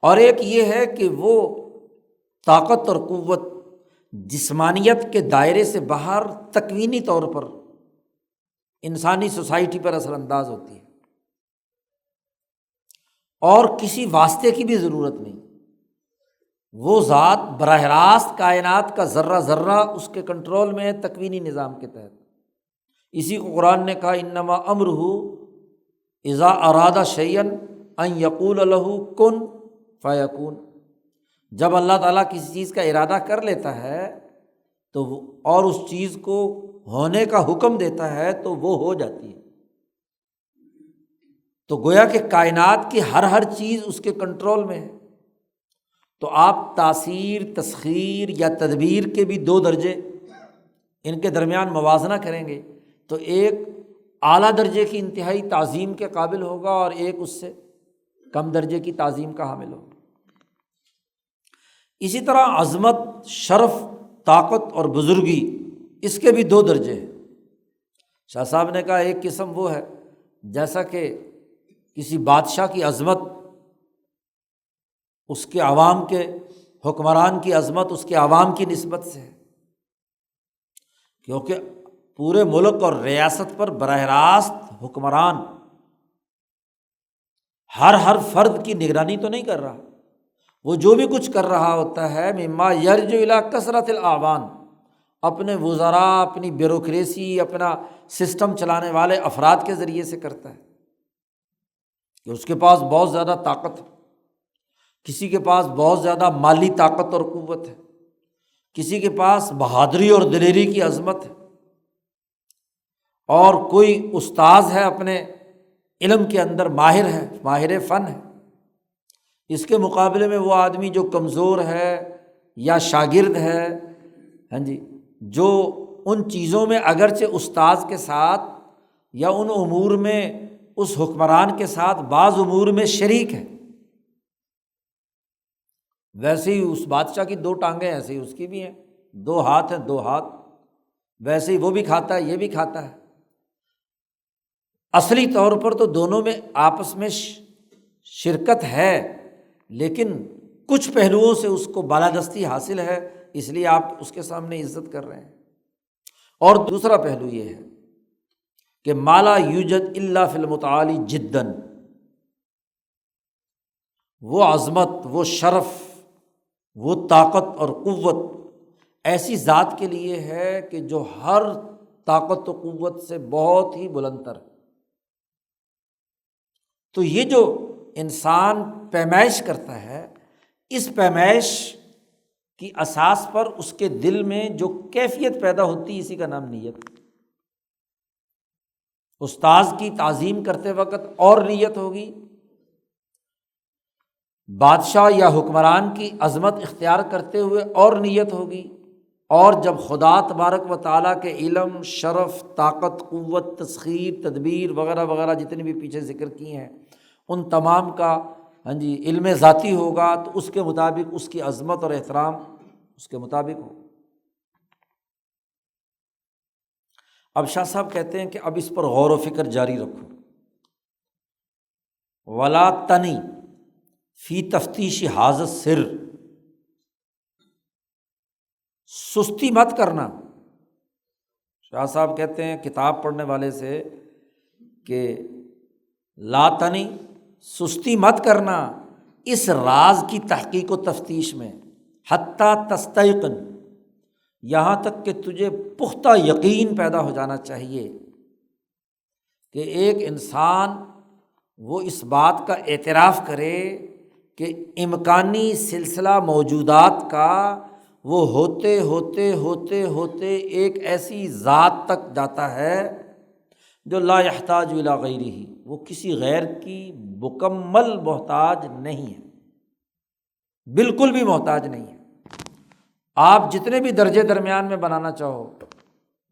اور ایک یہ ہے کہ وہ طاقت اور قوت جسمانیت کے دائرے سے باہر تکوینی طور پر انسانی سوسائٹی پر اثر انداز ہوتی ہے، اور کسی واسطے کی بھی ضرورت نہیں، وہ ذات براہ راست کائنات کا ذرہ ذرہ اس کے کنٹرول میں ہے تکوینی نظام کے تحت۔ اسی کو قرآن نے کہا انما امرہ اذا اراد شیئا ان یقول لہ کن فیکون، جب اللہ تعالیٰ کسی چیز کا ارادہ کر لیتا ہے تو اور اس چیز کو ہونے کا حکم دیتا ہے تو وہ ہو جاتی ہے۔ تو گویا کہ کائنات کی ہر چیز اس کے کنٹرول میں ہے۔ تو آپ تاثیر، تسخیر یا تدبیر کے بھی دو درجے، ان کے درمیان موازنہ کریں گے تو ایک اعلیٰ درجے کی انتہائی تعظیم کے قابل ہوگا اور ایک اس سے کم درجے کی تعظیم کا حامل ہوگا۔ اسی طرح عظمت، شرف، طاقت اور بزرگی، اس کے بھی دو درجے ہیں۔ شاہ صاحب نے کہا ایک قسم وہ ہے جیسا کہ کسی بادشاہ کی عظمت اس کے عوام کے، حکمران کی عظمت اس کے عوام کی نسبت سے ہے، کیونکہ پورے ملک اور ریاست پر براہ راست حکمران ہر فرد کی نگرانی تو نہیں کر رہا، وہ جو بھی کچھ کر رہا ہوتا ہے مما یرجع الی کثرۃ الاعوان، اپنے وزراء، اپنی بیوروکریسی، اپنا سسٹم چلانے والے افراد کے ذریعے سے کرتا ہے، کہ اس کے پاس بہت زیادہ طاقت ہے، کسی کے پاس بہت زیادہ مالی طاقت اور قوت ہے، کسی کے پاس بہادری اور دلیری کی عظمت ہے، اور کوئی استاذ ہے اپنے علم کے اندر ماہر ہے، ماہر فن ہے، اس کے مقابلے میں وہ آدمی جو کمزور ہے یا شاگرد ہے، ہاں جی، جو ان چیزوں میں اگرچہ استاذ کے ساتھ یا ان امور میں اس حکمران کے ساتھ بعض امور میں شریک ہے، ویسے ہی اس بادشاہ کی دو ٹانگیں ایسے ہی اس کی بھی ہیں، دو ہاتھ ہیں دو ہاتھ، ویسے ہی وہ بھی کھاتا ہے یہ بھی کھاتا ہے۔ اصلی طور پر تو دونوں میں آپس میں شرکت ہے، لیکن کچھ پہلوؤں سے اس کو بالادستی حاصل ہے، اس لیے آپ اس کے سامنے عزت کر رہے ہیں۔ اور دوسرا پہلو یہ ہے کہ ما لا یوجد الا فی المتعالی جدا، وہ عظمت، وہ شرف، وہ طاقت اور قوت ایسی ذات کے لیے ہے کہ جو ہر طاقت و قوت سے بہت ہی بلند تر ہے۔ تو یہ جو انسان پیمائش کرتا ہے، اس پیمائش کی اساس پر اس کے دل میں جو کیفیت پیدا ہوتی ہے اسی کا نام نیت۔ استاذ کی تعظیم کرتے وقت اور نیت ہوگی، بادشاہ یا حکمران کی عظمت اختیار کرتے ہوئے اور نیت ہوگی، اور جب خدا تبارک و تعالیٰ کے علم، شرف، طاقت، قوت، تسخیر، تدبیر وغیرہ وغیرہ جتنے بھی پیچھے ذکر کیے ہیں ان تمام کا ہاں جی علم ذاتی ہوگا تو اس کے مطابق اس کی عظمت اور احترام اس کے مطابق ہو۔ اب شاہ صاحب کہتے ہیں کہ اب اس پر غور و فکر جاری رکھو، ولا تنی فی تفتیش ھذا السر، سستی مت کرنا۔ شاہ صاحب کہتے ہیں کتاب پڑھنے والے سے کہ لا تنی، سستی مت کرنا اس راز کی تحقیق و تفتیش میں، حتیٰ تستیقن، یہاں تک کہ تجھے پختہ یقین پیدا ہو جانا چاہیے کہ ایک انسان وہ اس بات کا اعتراف کرے کہ امکانی سلسلہ موجودات کا وہ ہوتے ہوتے ہوتے ہوتے ایک ایسی ذات تک جاتا ہے جو لا یحتاج الی غیرہ، وہ کسی غیر کی مکمل محتاج نہیں ہے، بالکل بھی محتاج نہیں ہے۔ آپ جتنے بھی درجے درمیان میں بنانا چاہو،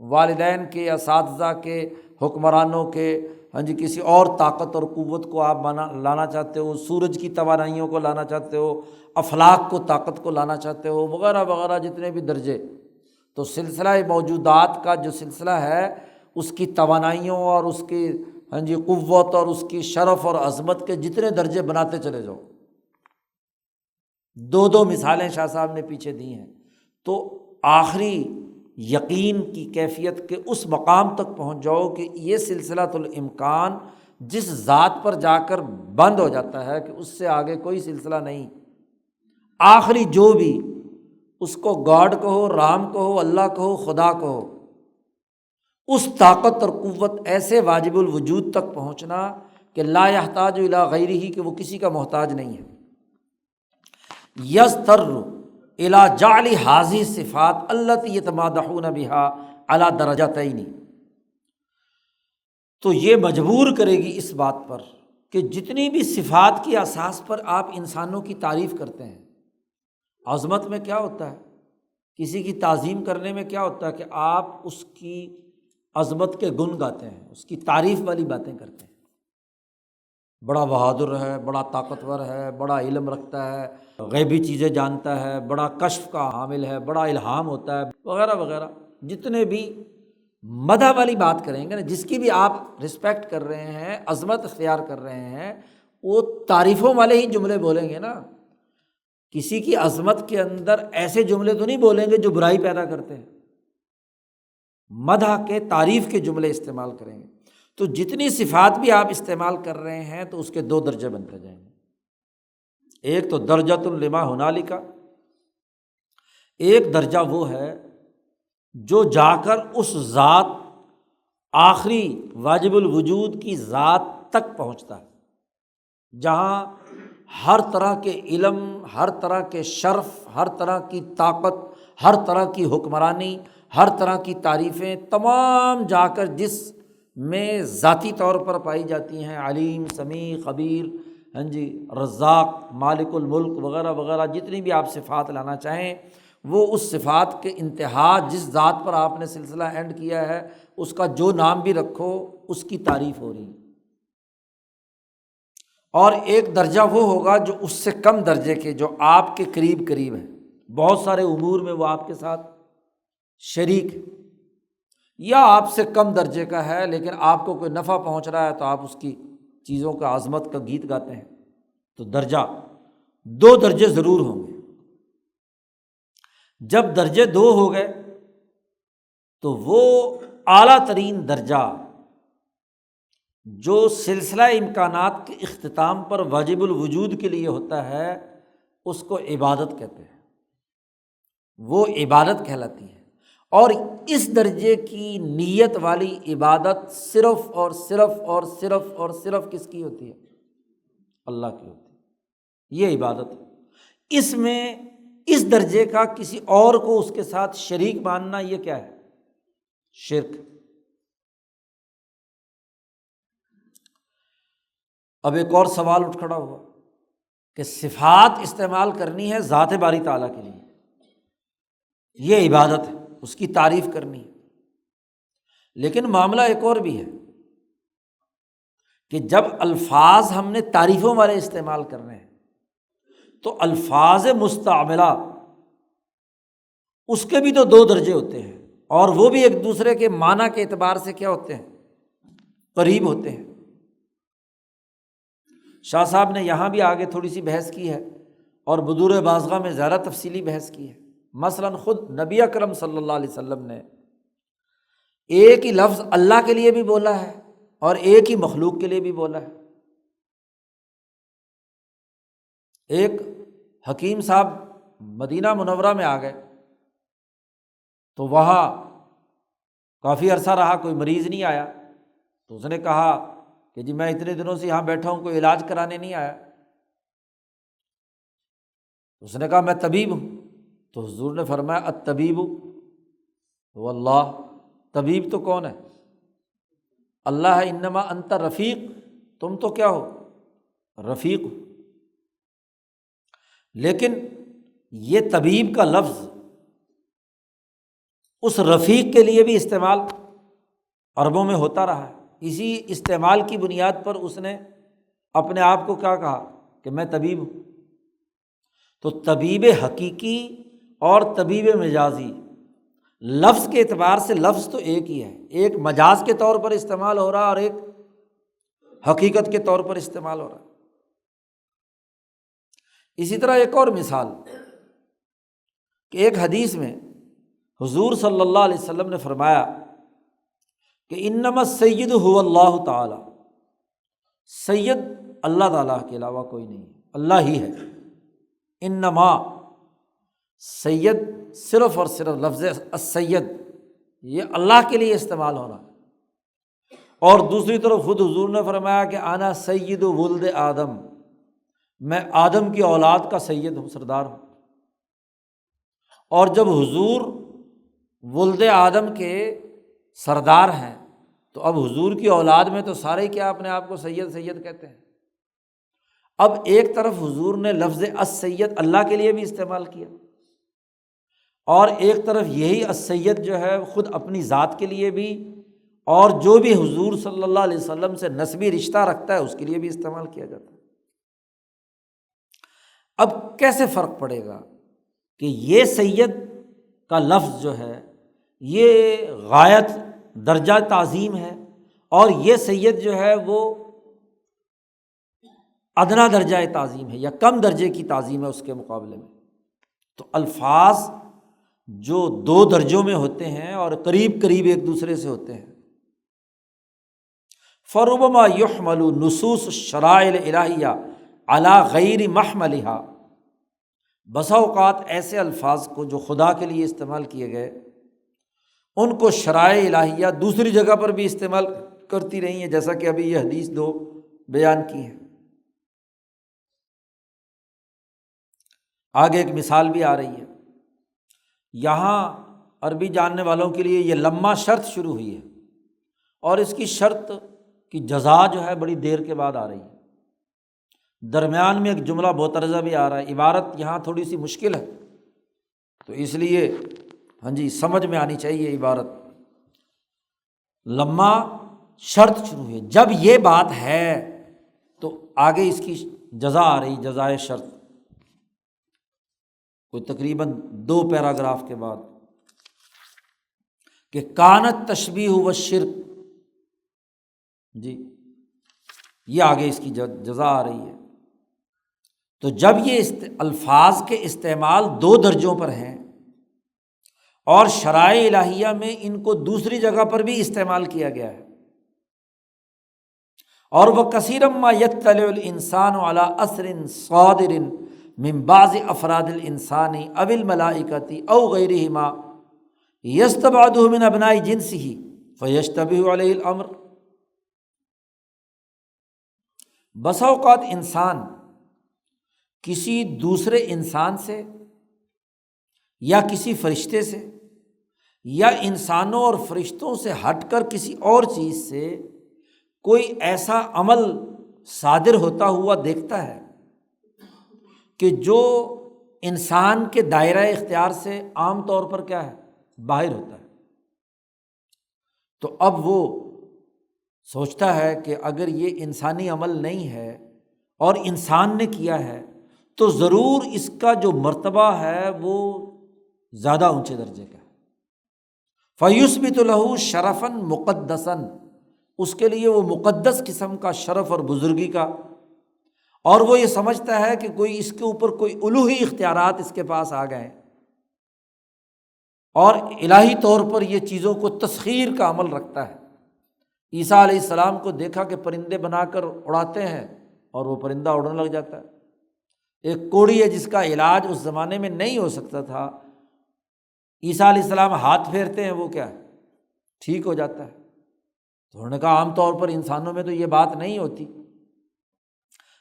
والدین کے، اساتذہ کے، حکمرانوں کے، ہاں جی کسی اور طاقت اور قوت کو آپ لانا چاہتے ہو، سورج کی توانائیوں کو لانا چاہتے ہو، افلاک کو، طاقت کو لانا چاہتے ہو، وغیرہ وغیرہ جتنے بھی درجے، تو سلسلہ موجودات کا جو سلسلہ ہے اس کی توانائیوں اور اس کی قوت اور اس کی شرف اور عظمت کے جتنے درجے بناتے چلے جاؤ، دو دو مثالیں شاہ صاحب نے پیچھے دی ہیں، تو آخری یقین کی کیفیت کے اس مقام تک پہنچ جاؤ کہ یہ سلسلہ الامکان جس ذات پر جا کر بند ہو جاتا ہے کہ اس سے آگے کوئی سلسلہ نہیں، آخری جو بھی، اس کو گاڈ کہو، رام کہو، اللہ کہو، خدا کہو، اس طاقت اور قوت ایسے واجب الوجود تک پہنچنا کہ لا یحتاج الی غیرہ، کہ وہ کسی کا محتاج نہیں ہے۔ یضطر الی جعل ہذہ صفات التی یتمادحون بها علی درجتین، تو یہ مجبور کرے گی اس بات پر کہ جتنی بھی صفات کی اساس پر آپ انسانوں کی تعریف کرتے ہیں، عظمت میں کیا ہوتا ہے، کسی کی تعظیم کرنے میں کیا ہوتا ہے کہ آپ اس کی عظمت کے گن گاتے ہیں، اس کی تعریف والی باتیں کرتے ہیں، بڑا بہادر ہے، بڑا طاقتور ہے، بڑا علم رکھتا ہے، غیبی چیزیں جانتا ہے، بڑا کشف کا حامل ہے، بڑا الہام ہوتا ہے، وغیرہ وغیرہ، جتنے بھی مدح والی بات کریں گے نا، جس کی بھی آپ رسپیکٹ کر رہے ہیں، عظمت اختیار کر رہے ہیں، وہ تعریفوں والے ہی جملے بولیں گے نا۔ کسی کی عظمت کے اندر ایسے جملے تو نہیں بولیں گے جو برائی پیدا کرتے ہیں، مدح کے، تعریف کے جملے استعمال کریں گے۔ تو جتنی صفات بھی آپ استعمال کر رہے ہیں تو اس کے دو درجے بنتے جائیں گے، ایک تو درجۃ لما ہنالک، ایک درجہ وہ ہے جو جا کر اس ذات، آخری واجب الوجود کی ذات تک پہنچتا ہے، جہاں ہر طرح کے علم، ہر طرح کے شرف، ہر طرح کی طاقت، ہر طرح کی حکمرانی، ہر طرح کی تعریفیں تمام جا کر جس میں ذاتی طور پر پائی جاتی ہیں، علیم، سمیع، خبیر، رزاق، مالک الملک، وغیرہ وغیرہ، جتنی بھی آپ صفات لانا چاہیں، وہ اس صفات کے انتہا جس ذات پر آپ نے سلسلہ اینڈ کیا ہے، اس کا جو نام بھی رکھو اس کی تعریف ہو رہی ہے۔ اور ایک درجہ وہ ہوگا جو اس سے کم درجے کے، جو آپ کے قریب قریب ہے، بہت سارے امور میں وہ آپ کے ساتھ شریک ہے، یا آپ سے کم درجے کا ہے لیکن آپ کو کوئی نفع پہنچ رہا ہے تو آپ اس کی چیزوں کا عظمت کا گیت گاتے ہیں۔ تو درجہ، دو درجے ضرور ہوں گے۔ جب درجے دو ہو گئے تو وہ اعلیٰ ترین درجہ جو سلسلہ امکانات کے اختتام پر واجب الوجود کے لیے ہوتا ہے، اس کو عبادت کہتے ہیں، وہ عبادت کہلاتی ہے۔ اور اس درجے کی نیت والی عبادت صرف اور صرف اور صرف اور صرف کس کی ہوتی ہے؟ اللہ کی ہوتی ہے، یہ عبادت ہے۔ اس میں اس درجے کا کسی اور کو اس کے ساتھ شریک ماننا، یہ کیا ہے؟ شرک۔ اب ایک اور سوال اٹھ کھڑا ہوا کہ صفات استعمال کرنی ہے ذات باری تعالیٰ کے لیے، یہ عبادت ہے، اس کی تعریف کرنی ہے، لیکن معاملہ ایک اور بھی ہے کہ جب الفاظ ہم نے تعریفوں والے استعمال کرنے ہیں تو الفاظ مستعملہ اس کے بھی تو دو درجے ہوتے ہیں، اور وہ بھی ایک دوسرے کے معنی کے اعتبار سے کیا ہوتے ہیں؟ قریب ہوتے ہیں۔ شاہ صاحب نے یہاں بھی آگے تھوڑی سی بحث کی ہے اور بدور بازغہ میں زیادہ تفصیلی بحث کی ہے۔ مثلاً خود نبی اکرم صلی اللہ علیہ وسلم نے ایک ہی لفظ اللہ کے لیے بھی بولا ہے اور ایک ہی مخلوق کے لیے بھی بولا ہے۔ ایک حکیم صاحب مدینہ منورہ میں آ گئے تو وہاں کافی عرصہ رہا، کوئی مریض نہیں آیا، تو اس نے کہا کہ جی میں اتنے دنوں سے یہاں بیٹھا ہوں، کوئی علاج کرانے نہیں آیا۔ اس نے کہا میں طبیب ہوں، تو حضور نے فرمایا الطبیب هو اللہ، طبیب تو کون ہے؟ اللہ ہے، انما انت رفیق، تم تو کیا ہو؟ رفیق ہو۔ لیکن یہ طبیب کا لفظ اس رفیق کے لیے بھی استعمال عربوں میں ہوتا رہا ہے۔ اسی استعمال کی بنیاد پر اس نے اپنے آپ کو کیا کہا کہ میں طبیب ہوں۔ تو طبیب حقیقی اور طبیب مجازی لفظ کے اعتبار سے لفظ تو ایک ہی ہے، ایک مجاز کے طور پر استعمال ہو رہا اور ایک حقیقت کے طور پر استعمال ہو رہا۔ اسی طرح ایک اور مثال کہ ایک حدیث میں حضور صلی اللہ علیہ وسلم نے فرمایا کہ انما السید هو اللہ تعالی، سید اللہ تعالیٰ کے علاوہ کوئی نہیں، اللہ ہی ہے۔ انما، سید صرف اور صرف لفظ السید یہ اللہ کے لیے استعمال ہو رہا ہے، اور دوسری طرف خود حضور نے فرمایا کہ انا سید ولد آدم، میں آدم کی اولاد کا سید ہوں، سردار ہوں۔ اور جب حضور ولد آدم کے سردار ہیں تو اب حضور کی اولاد میں تو سارے کیا اپنے آپ کو سید سید کہتے ہیں۔ اب ایک طرف حضور نے لفظ السید اللہ کے لیے بھی استعمال کیا، اور ایک طرف یہی السید جو ہے خود اپنی ذات کے لیے بھی، اور جو بھی حضور صلی اللہ علیہ وسلم سے نسبی رشتہ رکھتا ہے اس کے لیے بھی استعمال کیا جاتا ہے۔ اب کیسے فرق پڑے گا کہ یہ سید کا لفظ جو ہے یہ غایت درجہ تعظیم ہے، اور یہ سید جو ہے وہ ادنا درجہ تعظیم ہے یا کم درجے کی تعظیم ہے اس کے مقابلے میں؟ تو الفاظ جو دو درجوں میں ہوتے ہیں اور قریب قریب ایک دوسرے سے ہوتے ہیں، فربما یحمل نصوص الشرائع الالہیہ علی غیر محملها، بسا اوقات ایسے الفاظ کو جو خدا کے لیے استعمال کیے گئے ان کو شرائع الہیہ دوسری جگہ پر بھی استعمال کرتی رہی ہیں، جیسا کہ ابھی یہ حدیث دو بیان کی ہیں۔ آگے ایک مثال بھی آ رہی ہے، یہاں عربی جاننے والوں کے لیے یہ لما شرط شروع ہوئی ہے، اور اس کی شرط کی جزا جو ہے بڑی دیر کے بعد آ رہی ہے۔ درمیان میں ایک جملہ بہترزہ بھی آ رہا ہے، عبارت یہاں تھوڑی سی مشکل ہے تو اس لیے سمجھ میں آنی چاہیے عبارت۔ لما شرط شروع ہے، جب یہ بات ہے تو آگے اس کی جزا آ رہی، جزائے شرط، کوئی تقریباً 2 پیراگراف کے بعد، کہ کانت تشبیہ و شرک، یہ آگے اس کی جزا آ رہی ہے۔ تو جب یہ الفاظ کے استعمال 2 درجوں پر ہیں اور شرائع الہیہ میں ان کو دوسری جگہ پر بھی استعمال کیا گیا ہے، اور وہ کثیرا ما یطلع الانسان علی اثر صادر من بعض افراد الانسان او الملائکۃ او غیرہما یستبعدہ من ابناء جنسہ فیشتبہ علیہ الامر، بسا اوقات انسان کسی دوسرے انسان سے یا کسی فرشتے سے یا انسانوں اور فرشتوں سے ہٹ کر کسی اور چیز سے کوئی ایسا عمل صادر ہوتا ہوا دیکھتا ہے کہ جو انسان کے دائرہ اختیار سے عام طور پر کیا ہے، باہر ہوتا ہے۔ تو اب وہ سوچتا ہے کہ اگر یہ انسانی عمل نہیں ہے اور انسان نے کیا ہے تو ضرور اس کا جو مرتبہ ہے وہ زیادہ اونچے درجے کا ہے۔ فَيُثْبِتُ لَهُ شَرَفًا مُقَدَّسًا، اس کے لیے وہ مقدس قسم کا شرف اور بزرگی کا، اور وہ یہ سمجھتا ہے کہ کوئی اس کے اوپر کوئی الوہی اختیارات اس کے پاس آ گئے اور الہی طور پر یہ چیزوں کو تسخیر کا عمل رکھتا ہے۔ عیسیٰ علیہ السلام کو دیکھا کہ پرندے بنا کر اڑاتے ہیں اور وہ پرندہ اڑنے لگ جاتا ہے۔ ایک کوڑی ہے جس کا علاج اس زمانے میں نہیں ہو سکتا تھا، عیسیٰ علیہ السلام ہاتھ پھیرتے ہیں وہ کیا ہے، ٹھیک ہو جاتا ہے۔ تو انہوں نے کہا عام طور پر انسانوں میں تو یہ بات نہیں ہوتی،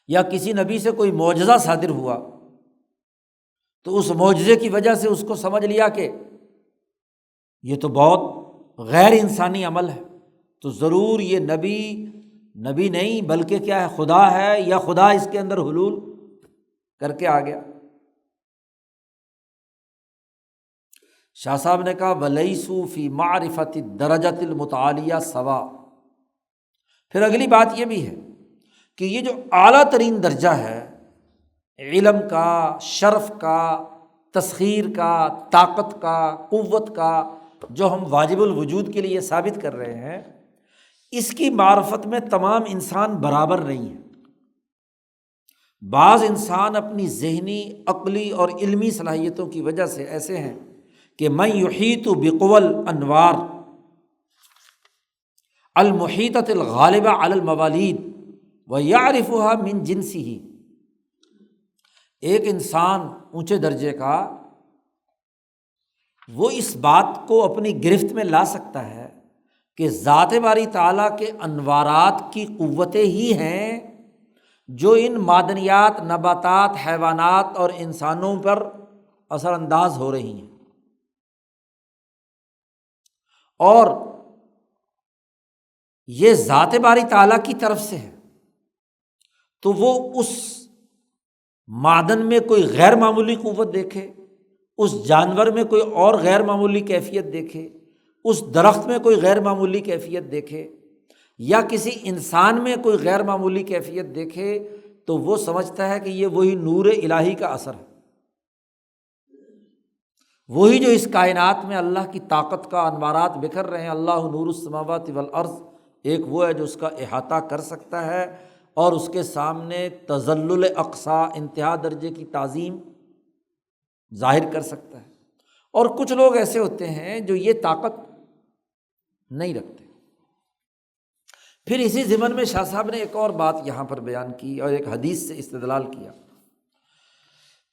یا کسی نبی سے کوئی معجزہ صادر ہوا تو اس معجزے کی وجہ سے اس کو سمجھ لیا کہ یہ تو بہت غیر انسانی عمل ہے، تو ضرور یہ نبی نہیں بلکہ کیا ہے، خدا ہے، یا خدا اس کے اندر حلول کر کے آ گیا۔ شاہ صاحب نے کہا وَلَيْسُوا فِي مَعْرِفَةِ الدَّرَجَةِ الْمُتَعَالِيَةِ سَوَاءٌ، پھر اگلی بات یہ بھی ہے کہ یہ جو اعلیٰ ترین درجہ ہے علم کا، شرف کا، تسخیر کا، طاقت کا، قوت کا، جو ہم واجب الوجود کے لیے ثابت کر رہے ہیں، اس کی معرفت میں تمام انسان برابر نہیں ہیں۔ بعض انسان اپنی ذہنی، عقلی اور علمی صلاحیتوں کی وجہ سے ایسے ہیں کہ من یحیط بقوى الانوار المحیطۃ الغالبہ علی الموالید ویعرفها من جنسہ۔ ایک انسان اونچے درجے کا، وہ اس بات کو اپنی گرفت میں لا سکتا ہے کہ ذات باری تعالیٰ کے انوارات کی قوتیں ہی ہیں جو ان معدنیات، نباتات، حیوانات اور انسانوں پر اثر انداز ہو رہی ہیں، اور یہ ذات باری تعالیٰ کی طرف سے ہے۔ تو وہ اس معدن میں کوئی غیر معمولی قوت دیکھے، اس جانور میں کوئی اور غیر معمولی کیفیت دیکھے، اس درخت میں کوئی غیر معمولی کیفیت دیکھے، یا کسی انسان میں کوئی غیر معمولی کیفیت دیکھے، تو وہ سمجھتا ہے کہ یہ وہی نور الہی کا اثر ہے، وہی جو اس کائنات میں اللہ کی طاقت کا انوارات بکھر رہے ہیں۔ اللہ نور السماوات والارض، ایک وہ ہے جو اس کا احاطہ کر سکتا ہے اور اس کے سامنے تذلل اقصا، انتہا درجے کی تعظیم ظاہر کر سکتا ہے۔ اور کچھ لوگ ایسے ہوتے ہیں جو یہ طاقت نہیں رکھتے۔ پھر اسی ضمن میں شاہ صاحب نے ایک اور بات یہاں پر بیان کی اور ایک حدیث سے استدلال کیا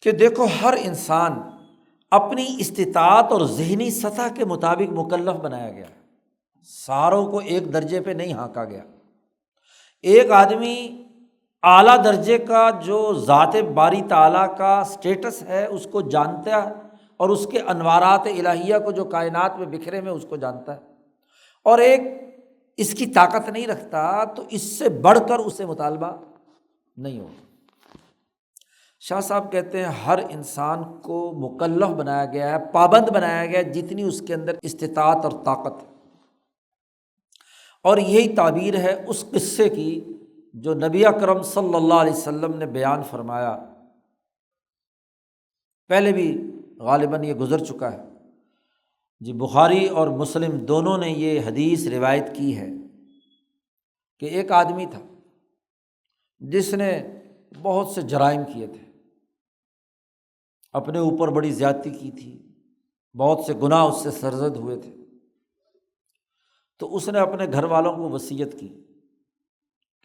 کہ دیکھو، ہر انسان اپنی استطاعت اور ذہنی سطح کے مطابق مکلف بنایا گیا ہے، ساروں کو ایک درجے پہ نہیں ہانکا گیا۔ ایک آدمی اعلیٰ درجے کا جو ذات باری تعالیٰ کا سٹیٹس ہے اس کو جانتا ہے، اور اس کے انوارات الہیہ کو جو کائنات میں بکھرے میں اس کو جانتا ہے، اور ایک اس کی طاقت نہیں رکھتا، تو اس سے بڑھ کر اسے مطالبہ نہیں ہوگا۔ شاہ صاحب کہتے ہیں ہر انسان کو مکلف بنایا گیا ہے، پابند بنایا گیا ہے جتنی اس کے اندر استطاعت اور طاقت ہے۔ اور یہی تعبیر ہے اس قصے کی جو نبی اکرم صلی اللہ علیہ وسلم نے بیان فرمایا، پہلے بھی غالباً یہ گزر چکا ہے جی۔ بخاری اور مسلم دونوں نے یہ حدیث روایت کی ہے کہ ایک آدمی تھا جس نے بہت سے جرائم کیے تھے، اپنے اوپر بڑی زیادتی کی تھی، بہت سے گناہ اس سے سرزد ہوئے تھے۔ تو اس نے اپنے گھر والوں کو وصیت کی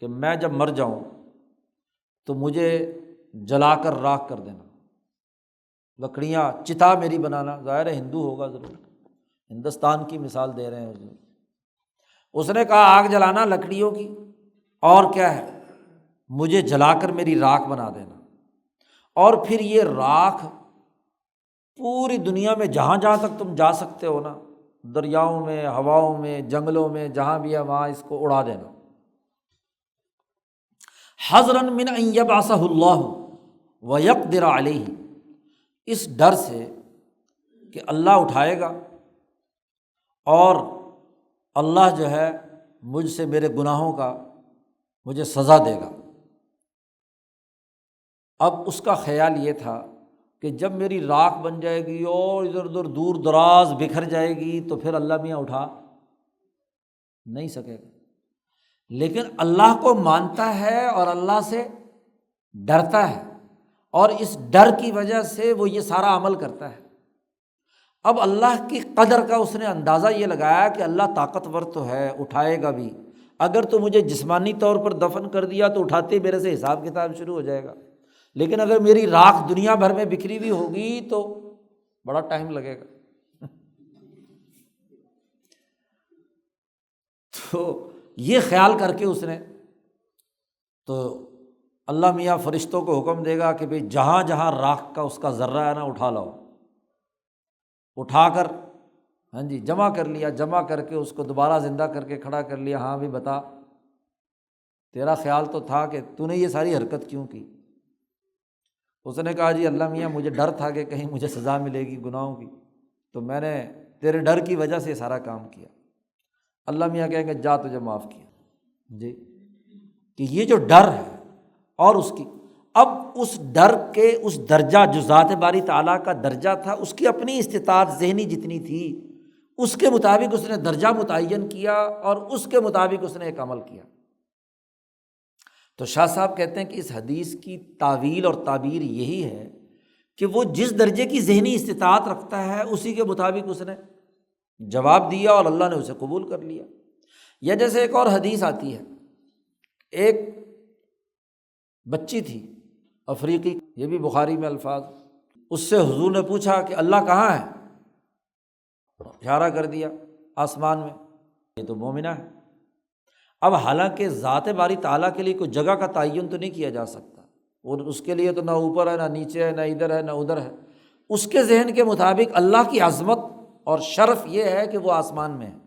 کہ میں جب مر جاؤں تو مجھے جلا کر راکھ کر دینا، لکڑیاں، چتا میری بنانا۔ ظاہر ہے ہندو ہوگا ضرور، ہندوستان کی مثال دے رہے ہیں حضور۔ اس نے کہا آگ جلانا لکڑیوں کی، اور کیا ہے، مجھے جلا کر میری راکھ بنا دینا، اور پھر یہ راکھ پوری دنیا میں جہاں جہاں تک تم جا سکتے ہو نا، دریاؤں میں، ہواؤں میں، جنگلوں میں، جہاں بھی ہے وہاں اس کو اڑا دینا۔ حذراً من ان یبعثہ اللہ ویقدر علیہ، اس ڈر سے کہ اللہ اٹھائے گا اور اللہ جو ہے مجھ سے میرے گناہوں کا مجھے سزا دے گا۔ اب اس کا خیال یہ تھا کہ جب میری راکھ بن جائے گی اور ادھر ادھر دور دراز بکھر جائے گی تو پھر اللہ میاں اٹھا نہیں سکے گا، لیکن اللہ کو مانتا ہے اور اللہ سے ڈرتا ہے، اور اس ڈر کی وجہ سے وہ یہ سارا عمل کرتا ہے۔ اب اللہ کی قدر کا اس نے اندازہ یہ لگایا کہ اللہ طاقتور تو ہے، اٹھائے گا بھی، اگر تو مجھے جسمانی طور پر دفن کر دیا تو اٹھاتے ہی میرے سے حساب کتاب شروع ہو جائے گا، لیکن اگر میری راکھ دنیا بھر میں بکھری ہوئی ہوگی تو بڑا ٹائم لگے گا۔ تو یہ خیال کر کے اس نے، تو اللہ میاں فرشتوں کو حکم دے گا کہ بھئی جہاں جہاں راکھ کا اس کا ذرہ ہے نا اٹھا لاؤ، اٹھا کر ہاں جی جمع کر لیا، جمع کر کے اس کو دوبارہ زندہ کر کے کھڑا کر لیا۔ ہاں بھی بتا، تیرا خیال تو تھا کہ تو نے یہ ساری حرکت کیوں کی؟ اس نے کہا جی اللہ میاں مجھے ڈر تھا کہ کہیں مجھے سزا ملے گی گناہوں کی، تو میں نے تیرے ڈر کی وجہ سے یہ سارا کام کیا۔ اللہ میاں کہیں گے جا تجھے معاف کیا جی، کہ یہ جو ڈر ہے اور اس کی، اب اس ڈر کے اس درجہ جو ذات باری تعالیٰ کا درجہ تھا، اس کی اپنی استطاعت ذہنی جتنی تھی اس کے مطابق اس نے درجہ متعین کیا اور اس کے مطابق اس نے ایک عمل کیا۔ تو شاہ صاحب کہتے ہیں کہ اس حدیث کی تعویل اور تعبیر یہی ہے کہ وہ جس درجے کی ذہنی استطاعت رکھتا ہے اسی کے مطابق اس نے جواب دیا اور اللہ نے اسے قبول کر لیا۔ یا جیسے ایک اور حدیث آتی ہے، ایک بچی تھی افریقی، یہ بھی بخاری میں الفاظ، اس سے حضور نے پوچھا کہ اللہ کہاں ہے؟ اشارہ کر دیا آسمان میں، یہ تو مومنہ ہے۔ اب حالانکہ ذات باری تعالیٰ کے لیے کوئی جگہ کا تعین تو نہیں کیا جا سکتا، اور اس کے لیے تو نہ اوپر ہے نہ نیچے ہے نہ ادھر ہے نہ ادھر ہے، اس کے ذہن کے مطابق اللہ کی عظمت اور شرف یہ ہے کہ وہ آسمان میں ہے،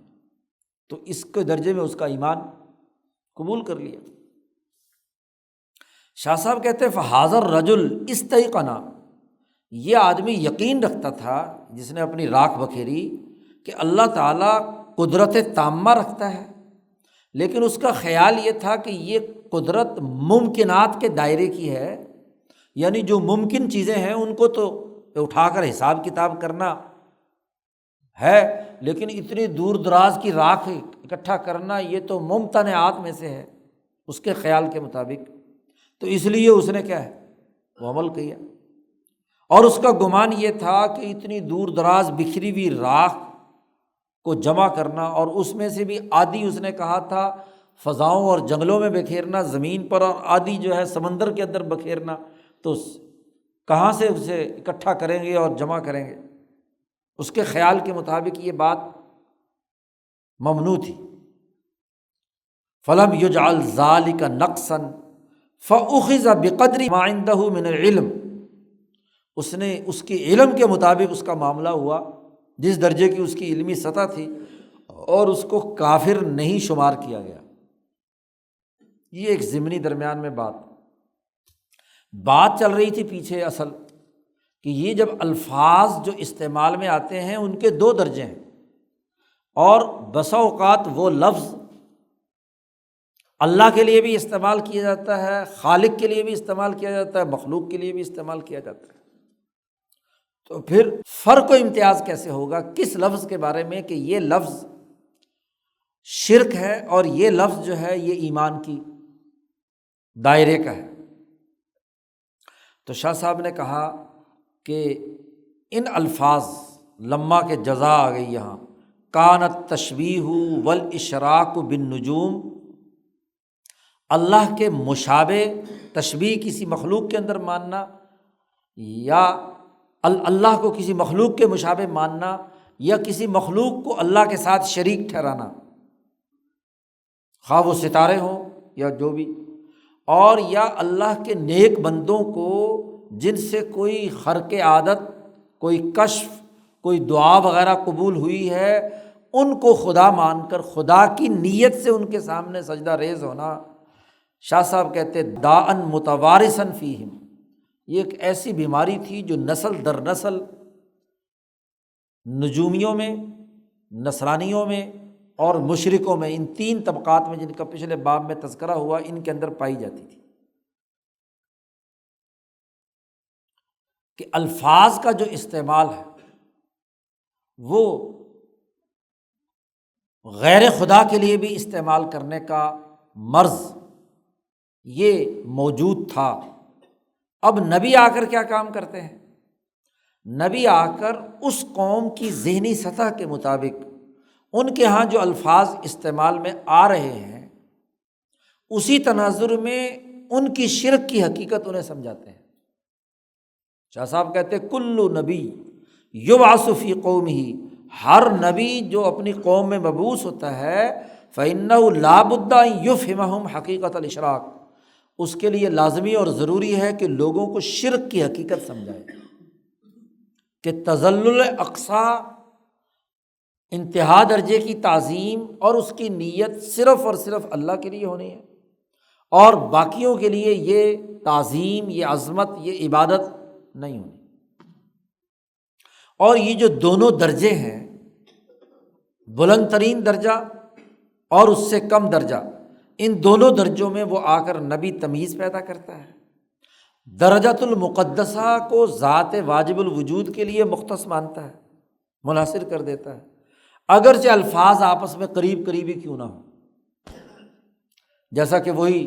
تو اس کے درجے میں اس کا ایمان قبول کر لیا۔ شاہ صاحب کہتے ہیں فحاضر رجل استیقنا، یہ آدمی یقین رکھتا تھا جس نے اپنی راکھ بکھیری کہ اللہ تعالیٰ قدرت تامہ رکھتا ہے، لیکن اس کا خیال یہ تھا کہ یہ قدرت ممکنات کے دائرے کی ہے، یعنی جو ممکن چیزیں ہیں ان کو تو اٹھا کر حساب کتاب کرنا ہے، لیکن اتنی دور دراز کی راکھ اکٹھا کرنا یہ تو ممتنعات میں سے ہے اس کے خیال کے مطابق، تو اس لیے اس نے کیا ہے وہ عمل کیا۔ اور اس کا گمان یہ تھا کہ اتنی دور دراز بکھری ہوئی راکھ کو جمع کرنا، اور اس میں سے بھی آدھی اس نے کہا تھا فضاؤں اور جنگلوں میں بکھیرنا زمین پر، اور آدھی جو ہے سمندر کے اندر بکھیرنا، تو کہاں سے اسے اکٹھا کریں گے اور جمع کریں گے؟ اس کے خیال کے مطابق یہ بات ممنوع تھی۔ فلم یجعل ذلک نقصا فاخذ بقدر ما عنده من العلم، اس نے اس کے علم کے مطابق اس کا معاملہ ہوا، جس درجے کی اس کی علمی سطح تھی، اور اس کو کافر نہیں شمار کیا گیا۔ یہ ایک ضمنی درمیان میں بات چل رہی تھی پیچھے اصل کہ یہ جب الفاظ جو استعمال میں آتے ہیں ان کے دو درجے ہیں، اور بسا اوقات وہ لفظ اللہ کے لیے بھی استعمال کیا جاتا ہے، خالق کے لیے بھی استعمال کیا جاتا ہے، مخلوق کے لیے بھی استعمال کیا جاتا ہے، تو پھر فرق و امتیاز کیسے ہوگا کس لفظ کے بارے میں کہ یہ لفظ شرک ہے اور یہ لفظ جو ہے یہ ایمان کی دائرے کا ہے۔ تو شاہ صاحب نے کہا کہ ان الفاظ لما کے جزا آ گئی یہاں، کانت تشبیہ والاشراک بالنجوم، اللہ کے مشابہ تشبیہ کسی مخلوق کے اندر ماننا، یا اللہ کو کسی مخلوق کے مشابہ ماننا، یا کسی مخلوق کو اللہ کے ساتھ شریک ٹھہرانا، خواہ وہ ستارے ہوں یا جو بھی، اور یا اللہ کے نیک بندوں کو جن سے کوئی خرق عادت، کوئی کشف، کوئی دعا وغیرہ قبول ہوئی ہے، ان کو خدا مان کر خدا کی نیت سے ان کے سامنے سجدہ ریز ہونا۔ شاہ صاحب کہتے داءً متوارثاً فیہم، یہ ایک ایسی بیماری تھی جو نسل در نسل نجومیوں میں، نصرانیوں میں اور مشرکوں میں، ان تین طبقات میں جن کا پچھلے باب میں تذکرہ ہوا، ان کے اندر پائی جاتی تھی کہ الفاظ کا جو استعمال ہے وہ غیر خدا کے لیے بھی استعمال کرنے کا مرض یہ موجود تھا۔ اب نبی آ کر کیا کام کرتے ہیں؟ نبی آ کر اس قوم کی ذہنی سطح کے مطابق ان کے ہاں جو الفاظ استعمال میں آ رہے ہیں اسی تناظر میں ان کی شرک کی حقیقت انہیں سمجھاتے ہیں۔ شاہ صاحب کہتے ہیں کل نبی یبعث فی قومہ، ہر نبی جو اپنی قوم میں مبعوث ہوتا ہے فإنہ لا بد ان یفہمہم حقیقت الاشراک، اس کے لیے لازمی اور ضروری ہے کہ لوگوں کو شرک کی حقیقت سمجھائے، کہ تذلل اقصا، انتہا درجے کی تعظیم اور اس کی نیت صرف اور صرف اللہ کے لیے ہونی ہے، اور باقیوں کے لیے یہ تعظیم، یہ عظمت، یہ عبادت نہیں ہونی۔ اور یہ جو دونوں درجے ہیں، بلند ترین درجہ اور اس سے کم درجہ، ان دونوں درجوں میں وہ آ کر نبی تمیز پیدا کرتا ہے۔ درجۃ المقدسہ کو ذات واجب الوجود کے لیے مختص مانتا ہے، منحصر کر دیتا ہے، اگرچہ الفاظ آپس میں قریب قریبی کیوں نہ ہوں، جیسا کہ وہی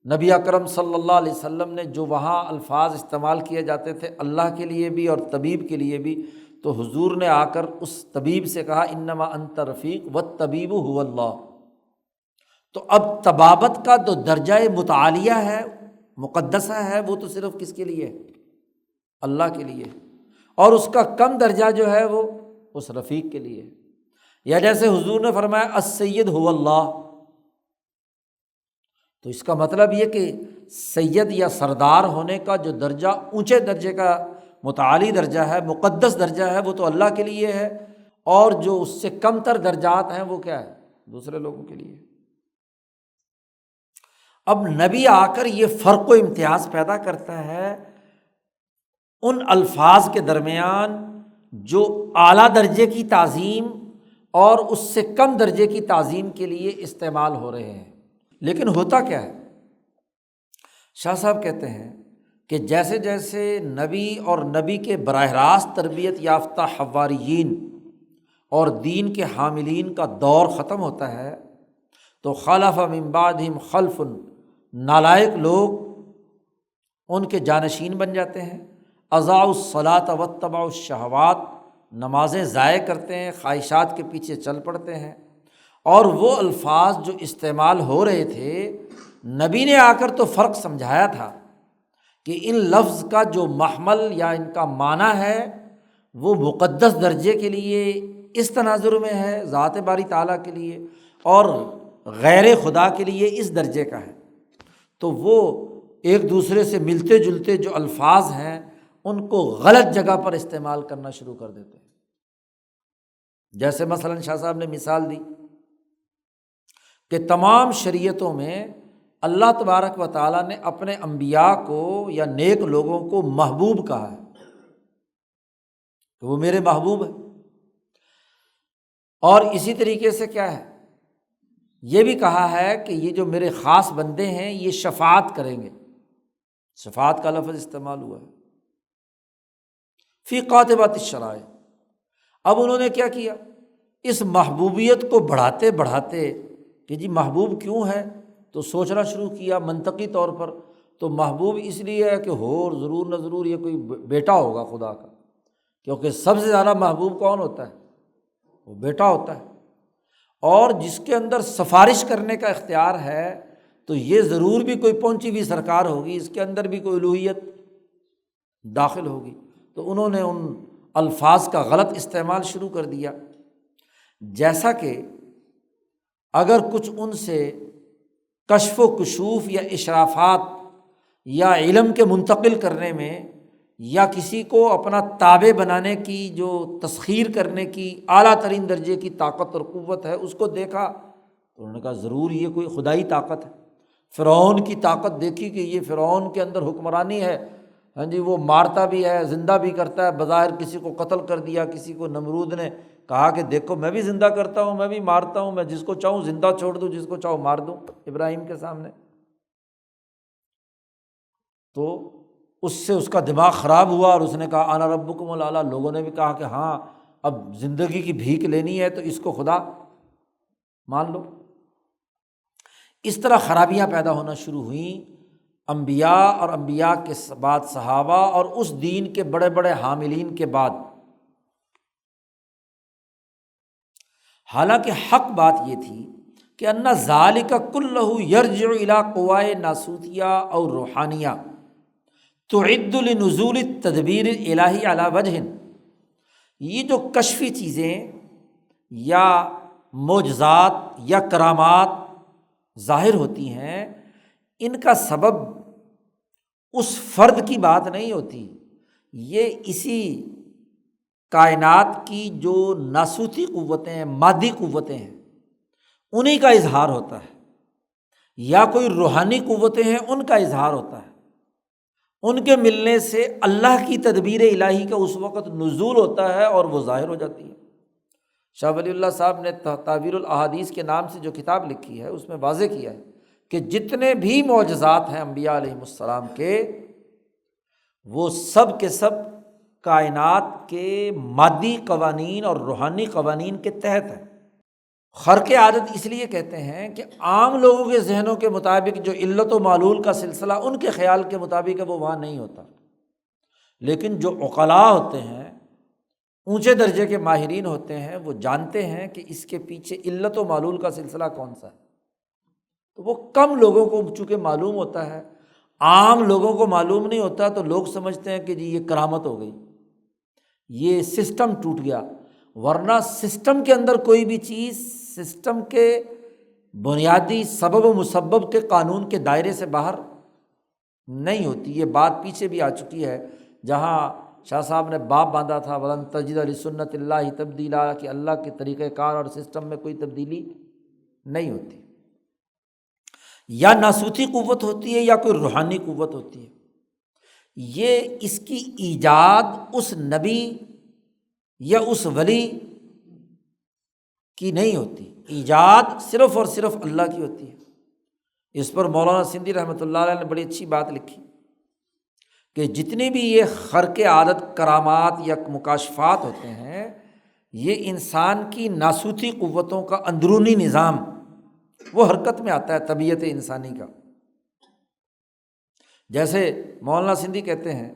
نبی اکرم صلی اللہ علیہ وسلم نے جو وہاں الفاظ استعمال کیے جاتے تھے اللہ کے لیے بھی اور طبیب کے لیے بھی، تو حضور نے آ کر اس طبیب سے کہا انما انت رفیق والطبیب هو اللہ۔ تو اب طبابت کا جو درجہ متعالیہ ہے، مقدسہ ہے، وہ تو صرف کس کے لیے ہے؟ اللہ کے لیے، اور اس کا کم درجہ جو ہے وہ اس رفیق کے لیے ہے۔ یا جیسے حضور نے فرمایا السید هو اللہ، تو اس کا مطلب یہ کہ سید یا سردار ہونے کا جو درجہ اونچے درجے کا متعالی درجہ ہے، مقدس درجہ ہے، وہ تو اللہ کے لیے ہے، اور جو اس سے کم تر درجات ہیں وہ کیا ہے؟ دوسرے لوگوں کے لیے۔ اب نبی آ کر یہ فرق و امتیاز پیدا کرتا ہے ان الفاظ کے درمیان جو اعلیٰ درجے کی تعظیم اور اس سے کم درجے کی تعظیم کے لیے استعمال ہو رہے ہیں۔ لیکن ہوتا کیا ہے؟ شاہ صاحب کہتے ہیں کہ جیسے جیسے نبی اور نبی کے براہ راست تربیت یافتہ حواریین اور دین کے حاملین کا دور ختم ہوتا ہے تو خلف من بعدہم خلف، نالائق لوگ ان کے جانشین بن جاتے ہیں، اضاعوا الصلاۃ واتبعوا الشہوات، نمازیں ضائع کرتے ہیں، خواہشات کے پیچھے چل پڑتے ہیں، اور وہ الفاظ جو استعمال ہو رہے تھے نبی نے آ کر تو فرق سمجھایا تھا کہ ان لفظ کا جو محمل یا ان کا معنی ہے وہ مقدس درجے کے لیے اس تناظر میں ہے، ذات باری تعالیٰ کے لیے، اور غیر خدا کے لیے اس درجے کا ہے۔ تو وہ ایک دوسرے سے ملتے جلتے جو الفاظ ہیں ان کو غلط جگہ پر استعمال کرنا شروع کر دیتے ہیں۔ جیسے مثلاً شاہ صاحب نے مثال دی کہ تمام شریعتوں میں اللہ تبارک و تعالیٰ نے اپنے انبیاء کو یا نیک لوگوں کو محبوب کہا ہے کہ وہ میرے محبوب ہیں، اور اسی طریقے سے کیا ہے، یہ بھی کہا ہے کہ یہ جو میرے خاص بندے ہیں یہ شفاعت کریں گے، شفاعت کا لفظ استعمال ہوا ہے فی قاطبات الشرائع۔ اب انہوں نے کیا کیا، اس محبوبیت کو بڑھاتے بڑھاتے کہ جی محبوب کیوں ہے، تو سوچنا شروع کیا منطقی طور پر، تو محبوب اس لیے ہے کہ ضرور نہ ضرور یہ کوئی بیٹا ہوگا خدا کا، کیونکہ سب سے زیادہ محبوب کون ہوتا ہے؟ وہ بیٹا ہوتا ہے، اور جس کے اندر سفارش کرنے کا اختیار ہے تو یہ ضرور بھی کوئی پہنچی ہوئی سرکار ہوگی، اس کے اندر بھی کوئی الوہیت داخل ہوگی۔ تو انہوں نے ان الفاظ کا غلط استعمال شروع کر دیا، جیسا کہ اگر کچھ ان سے کشف و کشوف یا اشرافات یا علم کے منتقل کرنے میں یا کسی کو اپنا تابع بنانے کی جو تسخیر کرنے کی اعلیٰ ترین درجے کی طاقت اور قوت ہے اس کو دیکھا تو انہوں نے کہا ضرور یہ کوئی خدائی طاقت ہے۔ فرعون کی طاقت دیکھی کہ یہ فرعون کے اندر حکمرانی ہے، ہاں جی، وہ مارتا بھی ہے، زندہ بھی کرتا ہے، بظاہر کسی کو قتل کر دیا، کسی کو نمرود نے کہا کہ دیکھو میں بھی زندہ کرتا ہوں، میں بھی مارتا ہوں، میں جس کو چاہوں زندہ چھوڑ دوں، جس کو چاہوں مار دوں، ابراہیم کے سامنے۔ تو اس سے اس کا دماغ خراب ہوا اور اس نے کہا انا ربکم الاعلیٰ۔ لوگوں نے بھی کہا کہ ہاں اب زندگی کی بھیک لینی ہے تو اس کو خدا مان لو۔ اس طرح خرابیاں پیدا ہونا شروع ہوئیں انبیاء اور انبیاء کے بعد صحابہ اور اس دین کے بڑے بڑے حاملین کے بعد۔ حالانکہ حق بات یہ تھی کہ ان ذالک کلہ یرجع الی قوائے ناسوتیہ اور روحانیہ تعد لنزول التدبیر الالہی علی وجہ، یہ جو کشفی چیزیں یا معجزات یا کرامات ظاہر ہوتی ہیں ان کا سبب اس فرد کی بات نہیں ہوتی، یہ اسی کائنات کی جو ناسوتی قوتیں ہیں، مادی قوتیں ہیں، انہی کا اظہار ہوتا ہے، یا کوئی روحانی قوتیں ہیں ان کا اظہار ہوتا ہے۔ ان کے ملنے سے اللہ کی تدبیر الہی کا اس وقت نزول ہوتا ہے اور وہ ظاہر ہو جاتی ہے۔ شاہ ولی اللہ صاحب نے تعبیر الاحادیث کے نام سے جو کتاب لکھی ہے اس میں واضح کیا ہے کہ جتنے بھی معجزات ہیں انبیاء علیہم السلام کے، وہ سب کے سب کائنات کے مادی قوانین اور روحانی قوانین کے تحت ہے۔ خرق عادت اس لیے کہتے ہیں کہ عام لوگوں کے ذہنوں کے مطابق جو علت و معلول کا سلسلہ ان کے خیال کے مطابق ہے وہ وہاں نہیں ہوتا، لیکن جو عقلاء ہوتے ہیں، اونچے درجے کے ماہرین ہوتے ہیں، وہ جانتے ہیں کہ اس کے پیچھے علت و معلول کا سلسلہ کون سا ہے۔ تو وہ کم لوگوں کو چونکہ معلوم ہوتا ہے، عام لوگوں کو معلوم نہیں ہوتا، تو لوگ سمجھتے ہیں کہ جی یہ کرامت ہو گئی، یہ سسٹم ٹوٹ گیا۔ ورنہ سسٹم کے اندر کوئی بھی چیز سسٹم کے بنیادی سبب و مسبب کے قانون کے دائرے سے باہر نہیں ہوتی۔ یہ بات پیچھے بھی آ چکی ہے، جہاں شاہ صاحب نے باب باندھا تھا وَلَن تَجِدَ لِسُنَّتِ اللّہ تبدیلا، کہ اللہ کے طریقۂ کار اور سسٹم میں کوئی تبدیلی نہیں ہوتی۔ یا ناسوتی قوت ہوتی ہے یا کوئی روحانی قوت ہوتی ہے۔ یہ اس کی ایجاد اس نبی یا اس ولی کی نہیں ہوتی، ایجاد صرف اور صرف اللہ کی ہوتی ہے۔ اس پر مولانا سندھی رحمۃ اللہ علیہ نے بڑی اچھی بات لکھی کہ جتنی بھی یہ خرق عادت کرامات یا مکاشفات ہوتے ہیں، یہ انسان کی ناسوتی قوتوں کا اندرونی نظام وہ حرکت میں آتا ہے، طبیعت انسانی کا۔ جیسے مولانا سندھی کہتے ہیں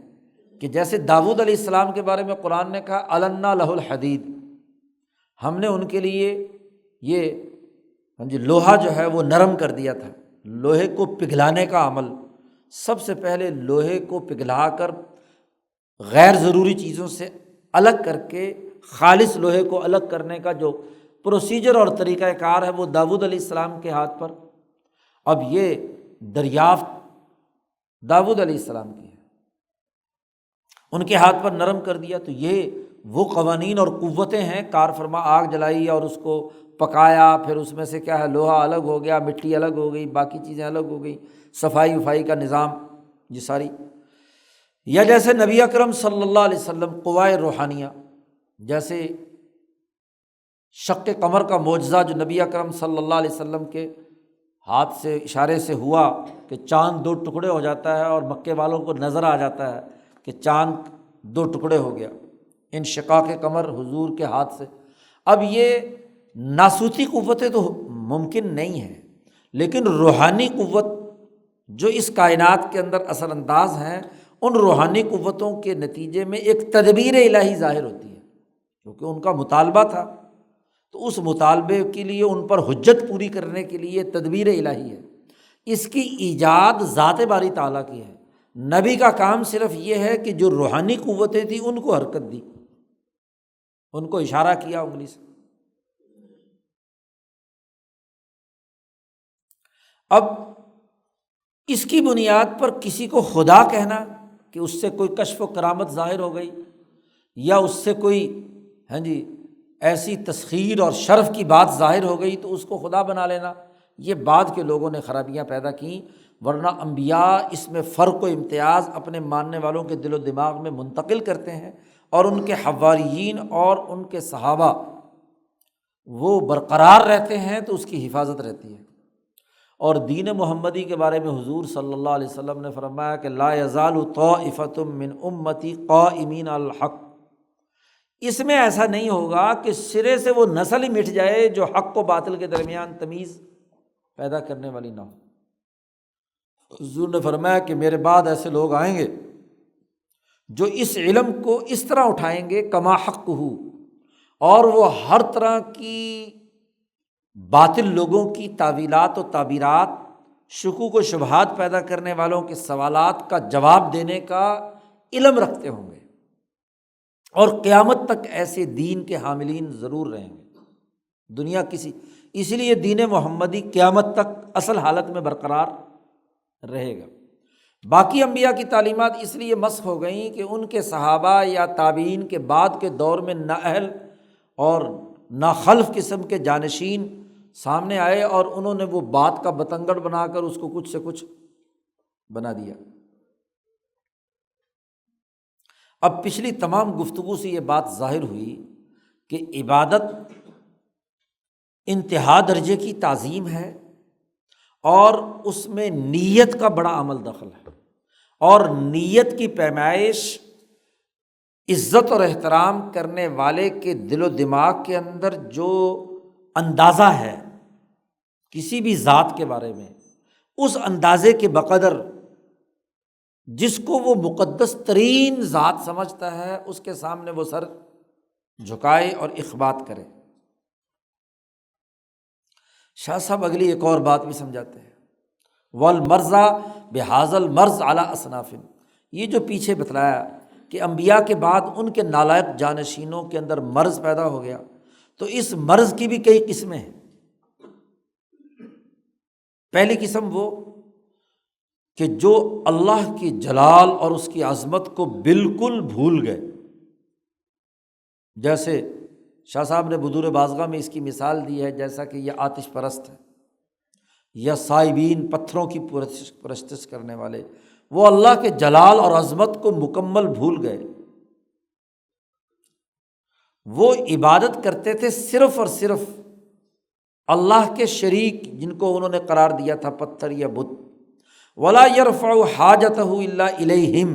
کہ جیسے داؤد علیہ السلام کے بارے میں قرآن نے کہا النا لہ الحدید، ہم نے ان کے لیے یہ لوہا جو ہے وہ نرم کر دیا تھا۔ لوہے کو پگھلانے کا عمل، سب سے پہلے لوہے کو پگھلا کر غیر ضروری چیزوں سے الگ کر کے خالص لوہے کو الگ کرنے کا جو پروسیجر اور طریقہ کار ہے وہ داؤد علیہ السلام کے ہاتھ پر۔ اب یہ دریافت داؤد علیہ السلام کی ہے، ان کے ہاتھ پر نرم کر دیا۔ تو یہ وہ قوانین اور قوتیں ہیں، کار فرما آگ جلائی اور اس کو پکایا، پھر اس میں سے کیا ہے لوہا الگ ہو گیا، مٹی الگ ہو گئی، باقی چیزیں الگ ہو گئی، صفائی وفائی کا نظام یہ ساری۔ یا جیسے نبی اکرم صلی اللہ علیہ وسلم قوائے روحانیہ، جیسے شق قمر کا معجزہ جو نبی اکرم صلی اللہ علیہ وسلم کے ہاتھ سے اشارے سے ہوا کہ چاند 2 ٹکڑے ہو جاتا ہے، اور مکے والوں کو نظر آ جاتا ہے کہ چاند 2 ٹکڑے ہو گیا انشقاق قمر حضور کے ہاتھ سے۔ اب یہ ناسوتی قوتیں تو ممکن نہیں ہیں، لیکن روحانی قوت جو اس کائنات کے اندر اثر انداز ہیں، ان روحانی قوتوں کے نتیجے میں ایک تدبیر الہی ظاہر ہوتی ہے، کیونکہ ان کا مطالبہ تھا، تو اس مطالبے کے لیے ان پر حجت پوری کرنے کے لیے تدبیر الہی ہے۔ اس کی ایجاد ذات باری تعالیٰ کی ہے۔ نبی کا کام صرف یہ ہے کہ جو روحانی قوتیں تھیں ان کو حرکت دی، ان کو اشارہ کیا انگلی سے۔ اب اس کی بنیاد پر کسی کو خدا کہنا کہ اس سے کوئی کشف و کرامت ظاہر ہو گئی، یا اس سے کوئی ایسی تسخیر اور شرف کی بات ظاہر ہو گئی تو اس کو خدا بنا لینا، یہ بعد کے لوگوں نے خرابیاں پیدا کیں۔ ورنہ انبیاء اس میں فرق و امتیاز اپنے ماننے والوں کے دل و دماغ میں منتقل کرتے ہیں، اور ان کے حواریین اور ان کے صحابہ وہ برقرار رہتے ہیں تو اس کی حفاظت رہتی ہے۔ اور دین محمدی کے بارے میں حضور صلی اللہ علیہ وسلم نے فرمایا کہ لا یزال طائفۃ من امتی قائمین علی الحق، اس میں ایسا نہیں ہوگا کہ سرے سے وہ نسل ہی مٹ جائے جو حق و باطل کے درمیان تمیز پیدا کرنے والی نہ ہو۔ حضور نے فرمایا کہ میرے بعد ایسے لوگ آئیں گے جو اس علم کو اس طرح اٹھائیں گے کما حق ہو، اور وہ ہر طرح کی باطل لوگوں کی تعویلات و تعبیرات، شکوک و شبہات پیدا کرنے والوں کے سوالات کا جواب دینے کا علم رکھتے ہوں گے، اور قیامت تک ایسے دین کے حاملین ضرور رہیں گے۔ دنیا اس لیے دین محمدی قیامت تک اصل حالت میں برقرار رہے گا۔ باقی انبیاء کی تعلیمات اس لیے مسخ ہو گئیں کہ ان کے صحابہ یا تابعین کے بعد کے دور میں نااہل اور ناخلف قسم کے جانشین سامنے آئے، اور انہوں نے وہ بات کا بتنگڑ بنا کر اس کو کچھ سے کچھ بنا دیا۔ اب پچھلی تمام گفتگو سے یہ بات ظاہر ہوئی کہ عبادت انتہا درجے کی تعظیم ہے، اور اس میں نیت کا بڑا عمل دخل ہے، اور نیت کی پیمائش عزت اور احترام کرنے والے کے دل و دماغ کے اندر جو اندازہ ہے کسی بھی ذات کے بارے میں، اس اندازے کے بقدر جس کو وہ مقدس ترین ذات سمجھتا ہے اس کے سامنے وہ سر جھکائے اور اخبات کرے۔ شاہ صاحب اگلی ایک اور بات بھی سمجھاتے ہیں، والمرضى بهذا المرض على اصناف، یہ جو پیچھے بتلایا کہ انبیاء کے بعد ان کے نالائق جانشینوں کے اندر مرض پیدا ہو گیا، تو اس مرض کی بھی کئی قسمیں ہیں۔ پہلی قسم وہ کہ جو اللہ کی جلال اور اس کی عظمت کو بالکل بھول گئے، جیسے شاہ صاحب نے بدور بازغہ میں اس کی مثال دی ہے، جیسا کہ یہ آتش پرست ہے یا سائبین، پتھروں کی پرستش کرنے والے، وہ اللہ کے جلال اور عظمت کو مکمل بھول گئے۔ وہ عبادت کرتے تھے صرف اور صرف اللہ کے شریک جن کو انہوں نے قرار دیا تھا، پتھر یا بت۔ ولا يرفع حاجته الا الیہم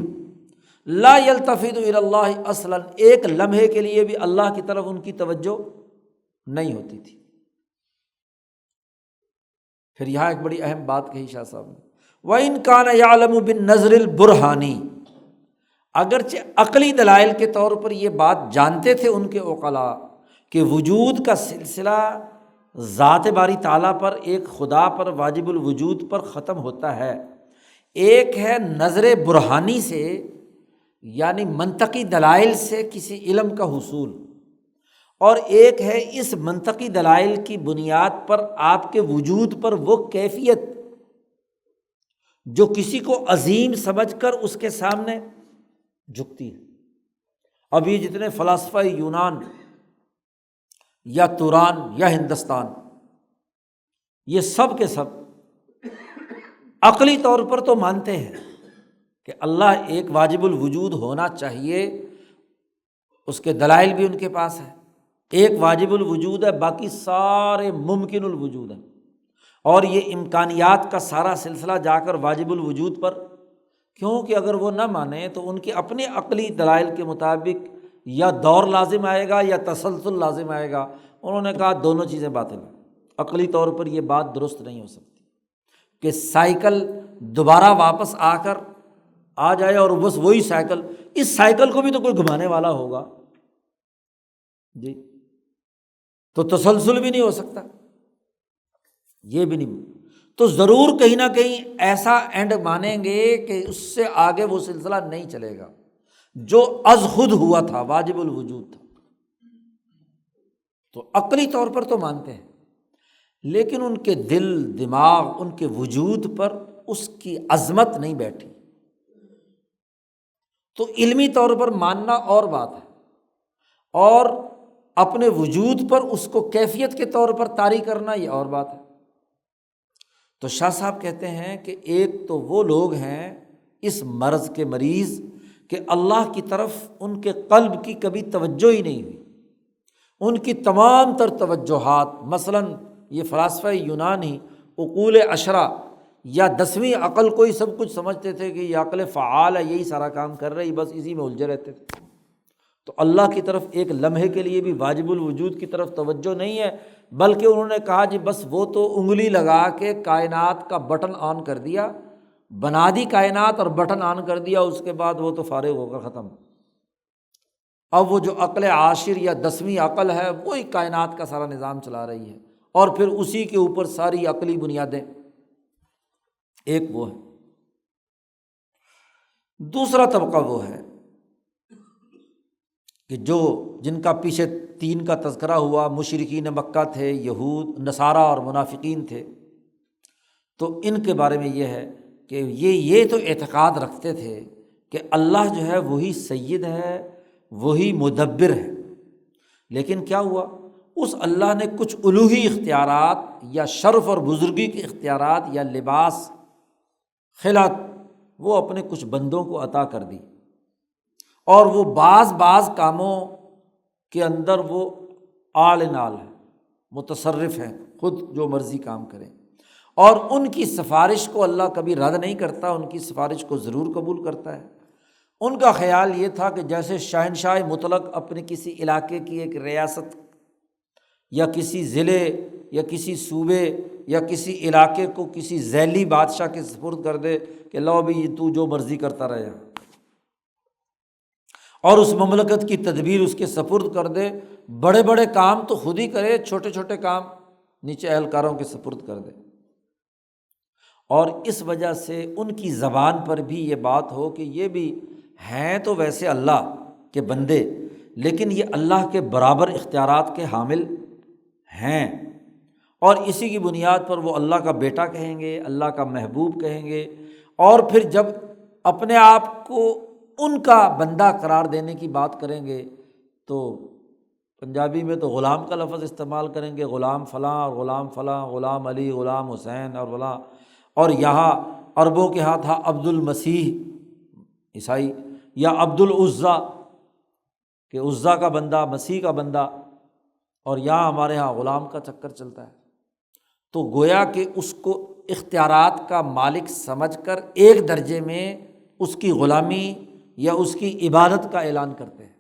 لا یلتفت الی اللہ اصلا، ایک لمحے کے لیے بھی اللہ کی طرف ان کی توجہ نہیں ہوتی تھی۔ پھر یہاں ایک بڑی اہم بات کہی شاہ صاحب نے، وَإِن كَانَ يَعْلَمُ بِالنَّظْرِ الْبُرْهَانِ، اگرچہ عقلی دلائل کے طور پر یہ بات جانتے تھے ان کے عقلاء کہ وجود کا سلسلہ ذات باری تعالیٰ پر، ایک خدا پر واجب الوجود پر ختم ہوتا ہے۔ ایک ہے نظر برہانی سے، یعنی منطقی دلائل سے کسی علم کا حصول، اور ایک ہے اس منطقی دلائل کی بنیاد پر آپ کے وجود پر وہ کیفیت جو کسی کو عظیم سمجھ کر اس کے سامنے جھکتی ہے۔ اب یہ جتنے فلاسفہ یونان یا توران یا ہندوستان، یہ سب کے سب عقلی طور پر تو مانتے ہیں کہ اللہ ایک واجب الوجود ہونا چاہیے، اس کے دلائل بھی ان کے پاس ہے، ایک واجب الوجود ہے، باقی سارے ممکن الوجود ہیں، اور یہ امکانیات کا سارا سلسلہ جا کر واجب الوجود پر، کیونکہ اگر وہ نہ مانیں تو ان کے اپنے عقلی دلائل کے مطابق یا دور لازم آئے گا یا تسلسل لازم آئے گا۔ انہوں نے کہا دونوں چیزیں باطل ہیں، عقلی طور پر یہ بات درست نہیں ہو سکتی کہ سائیکل دوبارہ واپس آ کر آ جائے اور بس وہی سائیکل، اس سائیکل کو بھی تو کوئی گھمانے والا ہوگا جی، تو تسلسل بھی نہیں ہو سکتا، یہ بھی نہیں، تو ضرور کہیں نہ کہیں ایسا اینڈ مانیں گے کہ اس سے آگے وہ سلسلہ نہیں چلے گا جو از خود ہوا تھا، واجب الوجود تھا۔ تو عقلی طور پر تو مانتے ہیں، لیکن ان کے دل دماغ، ان کے وجود پر اس کی عظمت نہیں بیٹھی۔ تو علمی طور پر ماننا اور بات ہے، اور اپنے وجود پر اس کو کیفیت کے طور پر طاری کرنا یہ اور بات ہے۔ تو شاہ صاحب کہتے ہیں کہ ایک تو وہ لوگ ہیں اس مرض کے مریض کہ اللہ کی طرف ان کے قلب کی کبھی توجہ ہی نہیں ہوئی، ان کی تمام تر توجہات، مثلاً یہ فلاسفہ یونان ہی عقول عشرہ یا 10ویں عقل کو ہی سب کچھ سمجھتے تھے کہ یہ عقل فعال ہے، یہی سارا کام کر رہی، بس اسی میں الجھے رہتے تھے۔ تو اللہ کی طرف ایک لمحے کے لیے بھی واجب الوجود کی طرف توجہ نہیں ہے، بلکہ انہوں نے کہا جی بس وہ تو انگلی لگا کے کائنات کا بٹن آن کر دیا، بنا دی کائنات اور بٹن آن کر دیا، اس کے بعد وہ تو فارغ ہو کر ختم۔ اب وہ جو عقل عاشر یا 10ویں عقل ہے وہی کائنات کا سارا نظام چلا رہی ہے، اور پھر اسی کے اوپر ساری عقلی بنیادیں۔ ایک وہ ہے۔ دوسرا طبقہ وہ ہے کہ جن کا پیچھے 3 کا تذکرہ ہوا، مشرکین مکہ تھے، یہود، نصارہ اور منافقین تھے، تو ان کے بارے میں یہ ہے کہ یہ تو اعتقاد رکھتے تھے کہ اللہ جو ہے وہی سید ہے، وہی مدبر ہے، لیکن کیا ہوا، اس اللہ نے کچھ الوہی اختیارات یا شرف اور بزرگی کے اختیارات یا لباس، خلعت، وہ اپنے کچھ بندوں کو عطا کر دی، اور وہ بعض کاموں کے اندر وہ آل نال ہے، متصرف ہیں، خود جو مرضی کام کریں، اور ان کی سفارش کو اللہ کبھی رد نہیں کرتا، ان کی سفارش کو ضرور قبول کرتا ہے۔ ان کا خیال یہ تھا کہ جیسے شہنشاہ مطلق اپنے کسی علاقے کی ایک ریاست یا کسی ضلع یا کسی صوبے یا کسی علاقے کو کسی ذیلی بادشاہ کے سپرد کر دے کہ لو بھی تو جو مرضی کرتا رہے، اور اس مملکت کی تدبیر اس کے سپرد کر دے، بڑے بڑے کام تو خود ہی کرے، چھوٹے چھوٹے کام نیچے اہلکاروں کے سپرد کر دے۔ اور اس وجہ سے ان کی زبان پر بھی یہ بات ہو کہ یہ بھی ہیں تو ویسے اللہ کے بندے، لیکن یہ اللہ کے برابر اختیارات کے حامل ہیں، اور اسی کی بنیاد پر وہ اللہ کا بیٹا کہیں گے، اللہ کا محبوب کہیں گے، اور پھر جب اپنے آپ کو ان کا بندہ قرار دینے کی بات کریں گے تو پنجابی میں تو غلام کا لفظ استعمال کریں گے، غلام فلاں اور غلام فلاں، غلام علی، غلام حسین اور فلاں، اور یہاں عربوں کے ہاں تھا عبد المسیح عیسائی، یا عبد العزیٰ کہ عزیٰ کا بندہ، مسیح کا بندہ، اور یہاں ہمارے ہاں غلام کا چکر چلتا ہے۔ تو گویا کہ اس کو اختیارات کا مالک سمجھ کر ایک درجے میں اس کی غلامی یا اس کی عبادت کا اعلان کرتے ہیں۔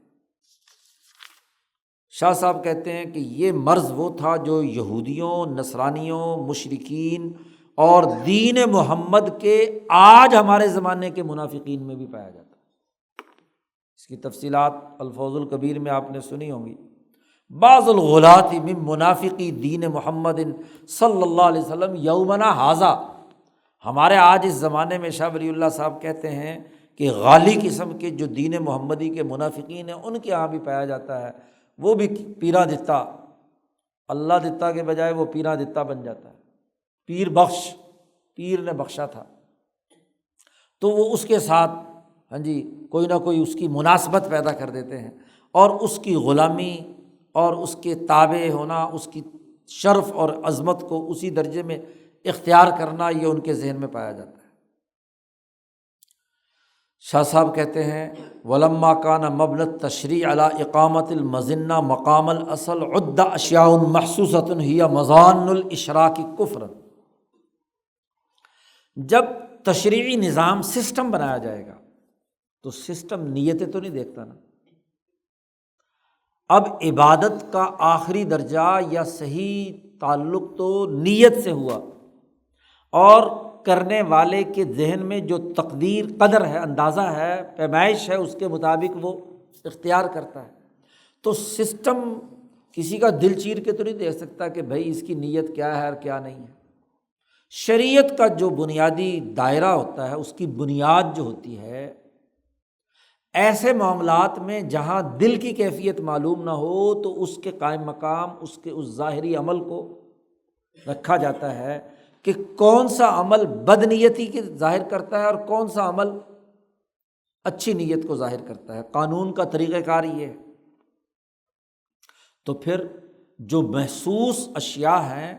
شاہ صاحب کہتے ہیں کہ یہ مرض وہ تھا جو یہودیوں، نصرانیوں، مشرکین اور دین محمد کے آج ہمارے زمانے کے منافقین میں بھی پایا جاتا ہے۔ اس کی تفصیلات الفوز الکبیر میں آپ نے سنی ہوں گی۔ بعض الغلاۃ من منافقی دین محمد صلی اللہ علیہ وسلم یومنا ھذا، ہمارے آج اس زمانے میں شاہ ولی اللہ صاحب کہتے ہیں کہ غالی قسم کے جو دین محمدی کے منافقین ہیں ان کے یہاں بھی پایا جاتا ہے، وہ بھی پیرا دتا، اللہ دتا کے بجائے وہ پیرا دتا بن جاتا ہے، پیر بخش، پیر نے بخشا تھا، تو وہ اس کے ساتھ کوئی نہ کوئی اس کی مناسبت پیدا کر دیتے ہیں، اور اس کی غلامی اور اس کے تابع ہونا، اس کی شرف اور عظمت کو اسی درجے میں اختیار کرنا، یہ ان کے ذہن میں پایا جاتا ہے۔ شاہ صاحب کہتے ہیں ولما کان مبنی التشریع علی اقامت المظنہ مقام الاصل عد اشیاء محسوسۃ ہی مظان الاشراک کفرا، جب تشریعی نظام سسٹم بنایا جائے گا تو سسٹم نیتیں تو نہیں دیکھتا نا، اب عبادت کا آخری درجہ یا صحیح تعلق تو نیت سے ہوا، اور کرنے والے کے ذہن میں جو تقدیر، قدر ہے، اندازہ ہے، پیمائش ہے، اس کے مطابق وہ اختیار کرتا ہے۔ تو سسٹم کسی کا دل چیر کے تو نہیں دیکھ سکتا کہ بھائی اس کی نیت کیا ہے اور کیا نہیں ہے۔ شریعت کا جو بنیادی دائرہ ہوتا ہے، اس کی بنیاد جو ہوتی ہے، ایسے معاملات میں جہاں دل کی کیفیت معلوم نہ ہو تو اس کے قائم مقام اس کے اس ظاہری عمل کو رکھا جاتا ہے کہ کون سا عمل بد نیتی کی ظاہر کرتا ہے اور کون سا عمل اچھی نیت کو ظاہر کرتا ہے۔ قانون کا طریقہ کار یہ ہے۔ تو پھر جو محسوس اشیاء ہیں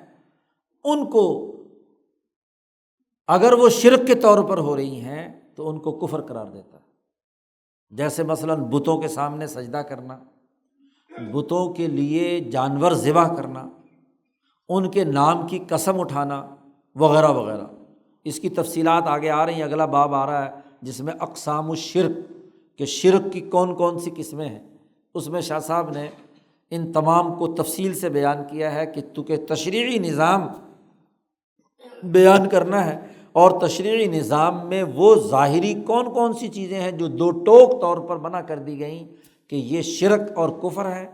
ان کو اگر وہ شرک کے طور پر ہو رہی ہیں تو ان کو کفر قرار دیتا ہے، جیسے مثلاً بتوں کے سامنے سجدہ کرنا، بتوں کے لیے جانور ذبح کرنا، ان کے نام کی قسم اٹھانا وغیرہ وغیرہ۔ اس کی تفصیلات آگے آ رہی ہیں، اگلا باب آ رہا ہے جس میں اقسام الشرک، کہ شرک کی کون کون سی قسمیں ہیں، اس میں شاہ صاحب نے ان تمام کو تفصیل سے بیان کیا ہے کہ تو کہ تشریعی نظام بیان کرنا ہے، اور تشریعی نظام میں وہ ظاہری کون کون سی چیزیں ہیں جو دو ٹوک طور پر منع کر دی گئیں کہ یہ شرک اور کفر ہے،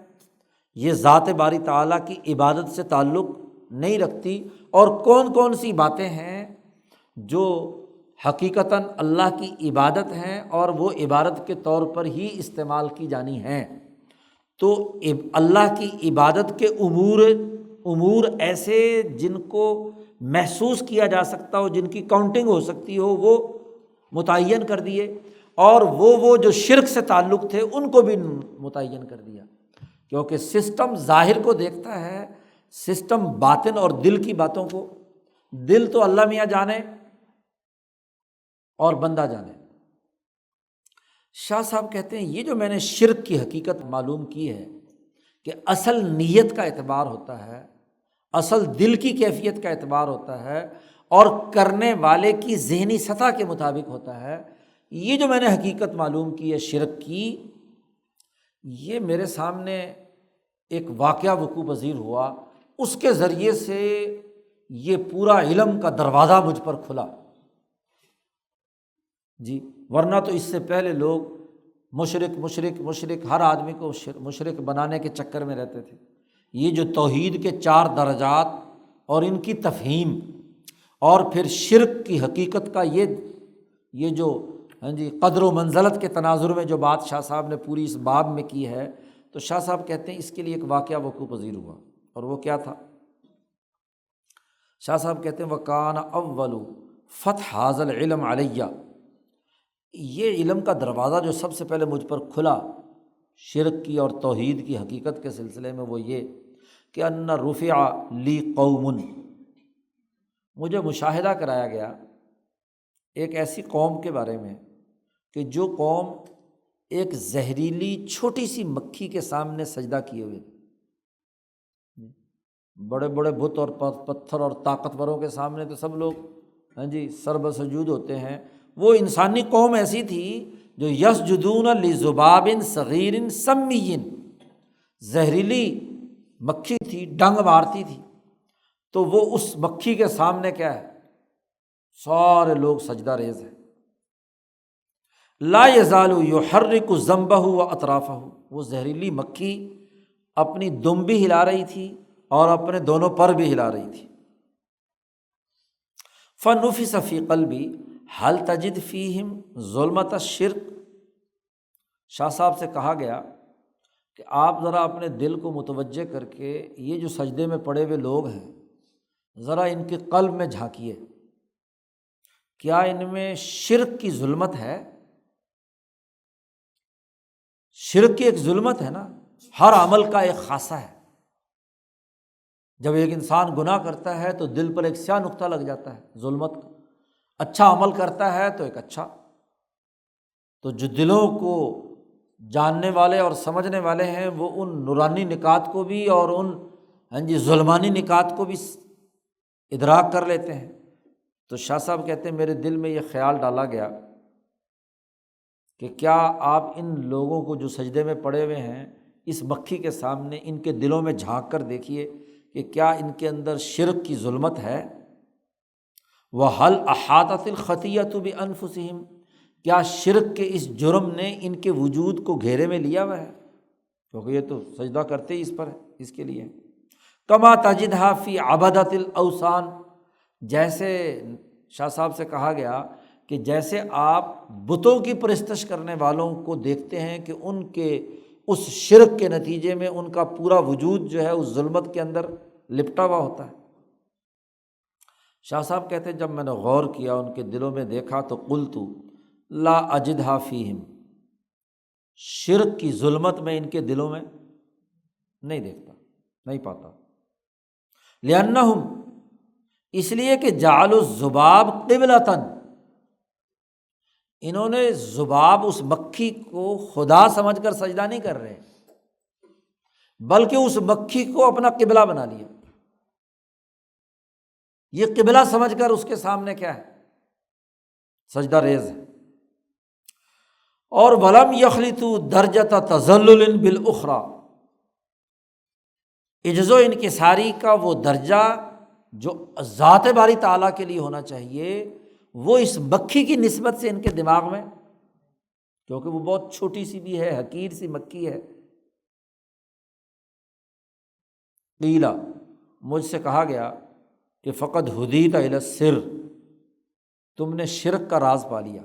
یہ ذات باری تعالیٰ کی عبادت سے تعلق نہیں رکھتی، اور کون کون سی باتیں ہیں جو حقیقتاً اللہ کی عبادت ہیں اور وہ عبادت کے طور پر ہی استعمال کی جانی ہیں۔ تو اللہ کی عبادت کے امور ایسے جن کو محسوس کیا جا سکتا ہو، جن کی کاؤنٹنگ ہو سکتی ہو، وہ متعین کر دیے، اور وہ جو شرک سے تعلق تھے ان کو بھی متعین کر دیا، کیونکہ سسٹم ظاہر کو دیکھتا ہے، سسٹم باطن اور دل کی باتوں کو، دل تو اللہ میاں جانے اور بندہ جانے۔ شاہ صاحب کہتے ہیں یہ جو میں نے شرک کی حقیقت معلوم کی ہے کہ اصل نیت کا اعتبار ہوتا ہے، اصل دل کی کیفیت کا اعتبار ہوتا ہے، اور کرنے والے کی ذہنی سطح کے مطابق ہوتا ہے، یہ جو میں نے حقیقت معلوم کی ہے شرک کی، یہ میرے سامنے ایک واقعہ وقوع پذیر ہوا، اس کے ذریعے سے یہ پورا علم کا دروازہ مجھ پر کھلا جی، ورنہ تو اس سے پہلے لوگ مشرک مشرک مشرک ہر آدمی کو مشرک بنانے کے چکر میں رہتے تھے۔ یہ جو توحید کے 4 درجات اور ان کی تفہیم اور پھر شرک کی حقیقت کا یہ جو جی قدر و منزلت کے تناظر میں جو بات شاہ صاحب نے پوری اس باب میں کی ہے، تو شاہ صاحب کہتے ہیں اس کے لیے ایک واقعہ وقوع پذیر ہوا، اور وہ کیا تھا؟ شاہ صاحب کہتے ہیں وَكَانَ أَوَّلُ فَتْحَ هَذَا الْعِلْمَ عَلَيَّ، یہ علم کا دروازہ جو سب سے پہلے مجھ پر کھلا شرک کی اور توحید کی حقیقت کے سلسلے میں، وہ یہ کہ ان رفع لی قوم، مجھے مشاہدہ کرایا گیا ایک ایسی قوم کے بارے میں کہ جو قوم ایک زہریلی چھوٹی سی مکھی کے سامنے سجدہ کیے ہوئے، بڑے بڑے بت اور پتھر اور طاقتوروں کے سامنے تو سب لوگ جی سر بسجود ہوتے ہیں، وہ انسانی قوم ایسی تھی جو یسجدون لذباب صغیر سمی، زہریلی مکھی تھی، ڈنگ مارتی تھی، تو وہ اس مکھی کے سامنے کیا ہے، سارے لوگ سجدہ ریز ہیں۔ لا یزال یحرک ذنبہ و اطرافہ، وہ زہریلی مکھی اپنی دم بھی ہلا رہی تھی اور اپنے دونوں پر بھی ہلا رہی تھی۔ فنفس فی قلبی هل تجد فیہم ظلمۃ الشرک، شاہ صاحب سے کہا گیا کہ آپ ذرا اپنے دل کو متوجہ کر کے یہ جو سجدے میں پڑے ہوئے لوگ ہیں، ذرا ان کے قلب میں جھانکیے، کیا ان میں شرک کی ظلمت ہے؟ شرک کی ایک ظلمت ہے نا، ہر عمل کا ایک خاصہ ہے۔ جب ایک انسان گناہ کرتا ہے تو دل پر ایک سیاہ نقطہ لگ جاتا ہے ظلمت کا، اچھا عمل کرتا ہے تو ایک اچھا، تو جو دلوں کو جاننے والے اور سمجھنے والے ہیں وہ ان نورانی نکات کو بھی اور ان ظلمانی نکات کو بھی ادراک کر لیتے ہیں۔ تو شاہ صاحب کہتے ہیں میرے دل میں یہ خیال ڈالا گیا کہ کیا آپ ان لوگوں کو جو سجدے میں پڑے ہوئے ہیں اس مکھی کے سامنے ان کے دلوں میں جھانک کر دیکھیے کہ کیا ان کے اندر شرک کی ظلمت ہے۔ وَهَلْ أَحَاطَتِ الْخَطِيَّةُ بِأَنفُسِهِمْ، کیا شرک کے اس جرم نے ان کے وجود کو گھیرے میں لیا ہوا ہے، کیونکہ یہ تو سجدہ کرتے ہی اس پر ہے، اس کے لیے۔ کما تجدها فی عبادۃ الاوثان، جیسے شاہ صاحب سے کہا گیا کہ جیسے آپ بتوں کی پرستش کرنے والوں کو دیکھتے ہیں کہ ان کے اس شرک کے نتیجے میں ان کا پورا وجود جو ہے اس ظلمت کے اندر لپٹا ہوا ہوتا ہے۔ شاہ صاحب کہتے ہیں جب میں نے غور کیا ان کے دلوں میں دیکھا تو قلت لا اجدھا فیہم، شرک کی ظلمت میں ان کے دلوں میں نہیں دیکھتا، نہیں پاتا۔ لأنہم، اس لیے کہ جعلوا الذباب قبلۃ، انہوں نے ذباب اس مکھی کو خدا سمجھ کر سجدہ نہیں کر رہے، بلکہ اس مکھی کو اپنا قبلہ بنا لیا، یہ قبلہ سمجھ کر اس کے سامنے کیا ہے، سجدہ ریز ہے۔ اور ولم یخلطوا درجۃ تذلل بالاخری، عجز و انکساری کا وہ درجہ جو ذات باری تعالیٰ کے لیے ہونا چاہیے وہ اس مکھی کی نسبت سے ان کے دماغ میں، کیونکہ وہ بہت چھوٹی سی بھی ہے، حقیر سی مکھی ہے۔ قیل، مجھ سے کہا گیا کہ فقد ہدیت الی السر، تم نے شرک کا راز پا لیا،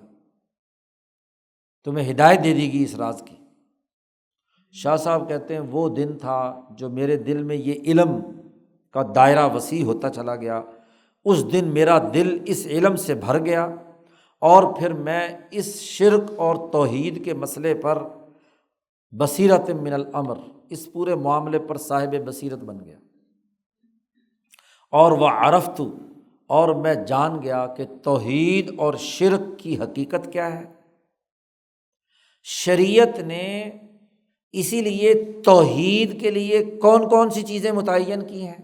تمہیں ہدایت دے دی گئی اس راز کی۔ شاہ صاحب کہتے ہیں وہ دن تھا جو میرے دل میں یہ علم کا دائرہ وسیع ہوتا چلا گیا، اس دن میرا دل اس علم سے بھر گیا، اور پھر میں اس شرک اور توحید کے مسئلے پر بصیرت من الامر، اس پورے معاملے پر صاحب بصیرت بن گیا۔ اور وعرفت، اور میں جان گیا کہ توحید اور شرک کی حقیقت کیا ہے۔ شریعت نے اسی لیے توحید کے لیے کون کون سی چیزیں متعین کی ہیں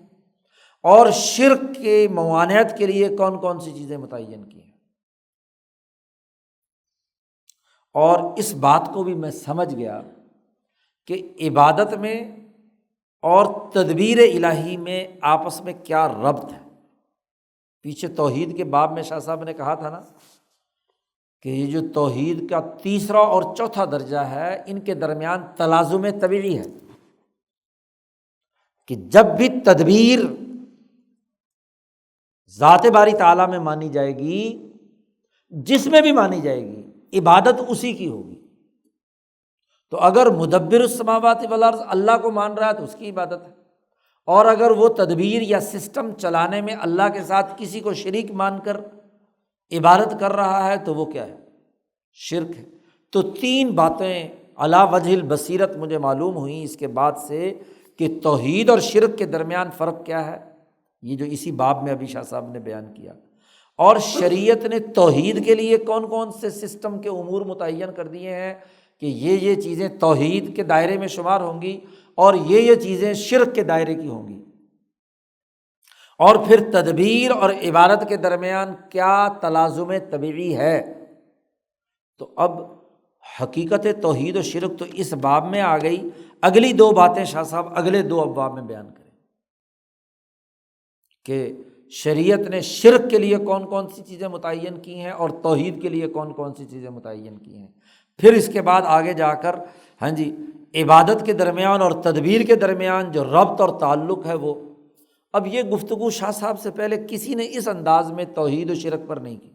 اور شرک کے ممانعت کے لیے کون کون سی چیزیں متعین کی ہیں۔ اور اس بات کو بھی میں سمجھ گیا کہ عبادت میں اور تدبیر الہی میں آپس میں کیا ربط ہے۔ پیچھے توحید کے باب میں شاہ صاحب نے کہا تھا نا کہ یہ جو توحید کا تیسرا اور چوتھا درجہ ہے، ان کے درمیان تلازم طبیعی ہے کہ جب بھی تدبیر ذات باری تعالیٰ میں مانی جائے گی، جس میں بھی مانی جائے گی، عبادت اسی کی ہوگی۔ تو اگر مدبر السماوات والارض اللہ کو مان رہا ہے تو اس کی عبادت ہے، اور اگر وہ تدبیر یا سسٹم چلانے میں اللہ کے ساتھ کسی کو شریک مان کر عبادت کر رہا ہے تو وہ کیا ہے؟ شرک ہے۔ تو تین باتیں علی وجہ البصیرت مجھے معلوم ہوئیں اس کے بعد سے کہ توحید اور شرک کے درمیان فرق کیا ہے، یہ جو اسی باب میں ابھی شاہ صاحب نے بیان کیا۔ اور شریعت نے توحید کے لیے کون کون سے سسٹم کے امور متعین کر دیے ہیں کہ یہ چیزیں توحید کے دائرے میں شمار ہوں گی اور یہ چیزیں شرک کے دائرے کی ہوں گی۔ اور پھر تدبیر اور عبادت کے درمیان کیا تلازم طبیعی ہے۔ تو اب حقیقت توحید و شرک تو اس باب میں آ گئی، اگلی دو باتیں شاہ صاحب اگلے دو ابواب میں بیان کریں کہ شریعت نے شرک کے لیے کون کون سی چیزیں متعین کی ہیں اور توحید کے لیے کون کون سی چیزیں متعین کی ہیں۔ پھر اس کے بعد آگے جا کر عبادت کے درمیان اور تدبیر کے درمیان جو ربط اور تعلق ہے وہ، اب یہ گفتگو شاہ صاحب سے پہلے کسی نے اس انداز میں توحید و شرک پر نہیں کی،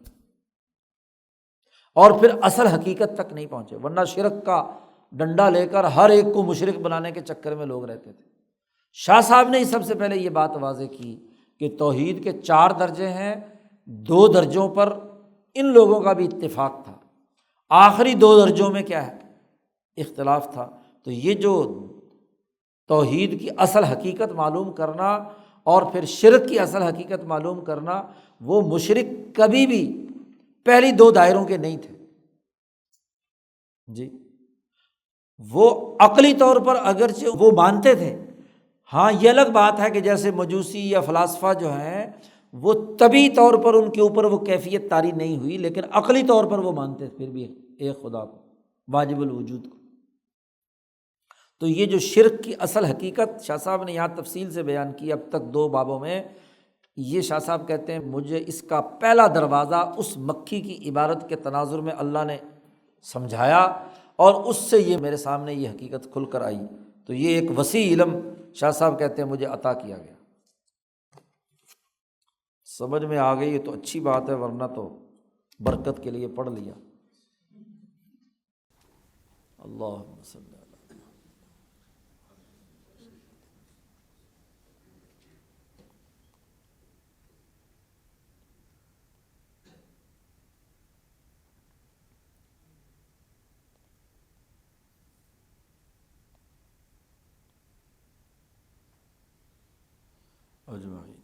اور پھر اصل حقیقت تک نہیں پہنچے، ورنہ شرک کا ڈنڈا لے کر ہر ایک کو مشرک بنانے کے چکر میں لوگ رہتے تھے۔ شاہ صاحب نے سب سے پہلے یہ بات واضح کی کہ توحید کے 4 درجے ہیں، 2 درجوں پر ان لوگوں کا بھی اتفاق تھا، آخری 2 درجوں میں کیا ہے؟ اختلاف تھا۔ تو یہ جو توحید کی اصل حقیقت معلوم کرنا اور پھر شرک کی اصل حقیقت معلوم کرنا، وہ مشرک کبھی بھی پہلی 2 دائروں کے نہیں تھے جی۔ وہ عقلی طور پر اگرچہ وہ مانتے تھے، ہاں یہ الگ بات ہے کہ جیسے مجوسی یا فلاسفہ جو ہیں وہ طبعی طور پر ان کے اوپر وہ کیفیت طاری نہیں ہوئی، لیکن عقلی طور پر وہ مانتے پھر بھی ایک خدا کو، واجب الوجود کو۔ تو یہ جو شرک کی اصل حقیقت شاہ صاحب نے یہاں تفصیل سے بیان کی اب تک 2 بابوں میں، یہ شاہ صاحب کہتے ہیں مجھے اس کا پہلا دروازہ اس مکھی کی عبارت کے تناظر میں اللہ نے سمجھایا اور اس سے یہ میرے سامنے یہ حقیقت کھل کر آئی۔ تو یہ ایک وسیع علم شاہ صاحب کہتے ہیں مجھے عطا کیا گیا۔ سمجھ میں آ گئی تو اچھی بات ہے، ورنہ تو برکت کے لیے پڑھ لیا۔ اللہم صلی اللہ اجمعین۔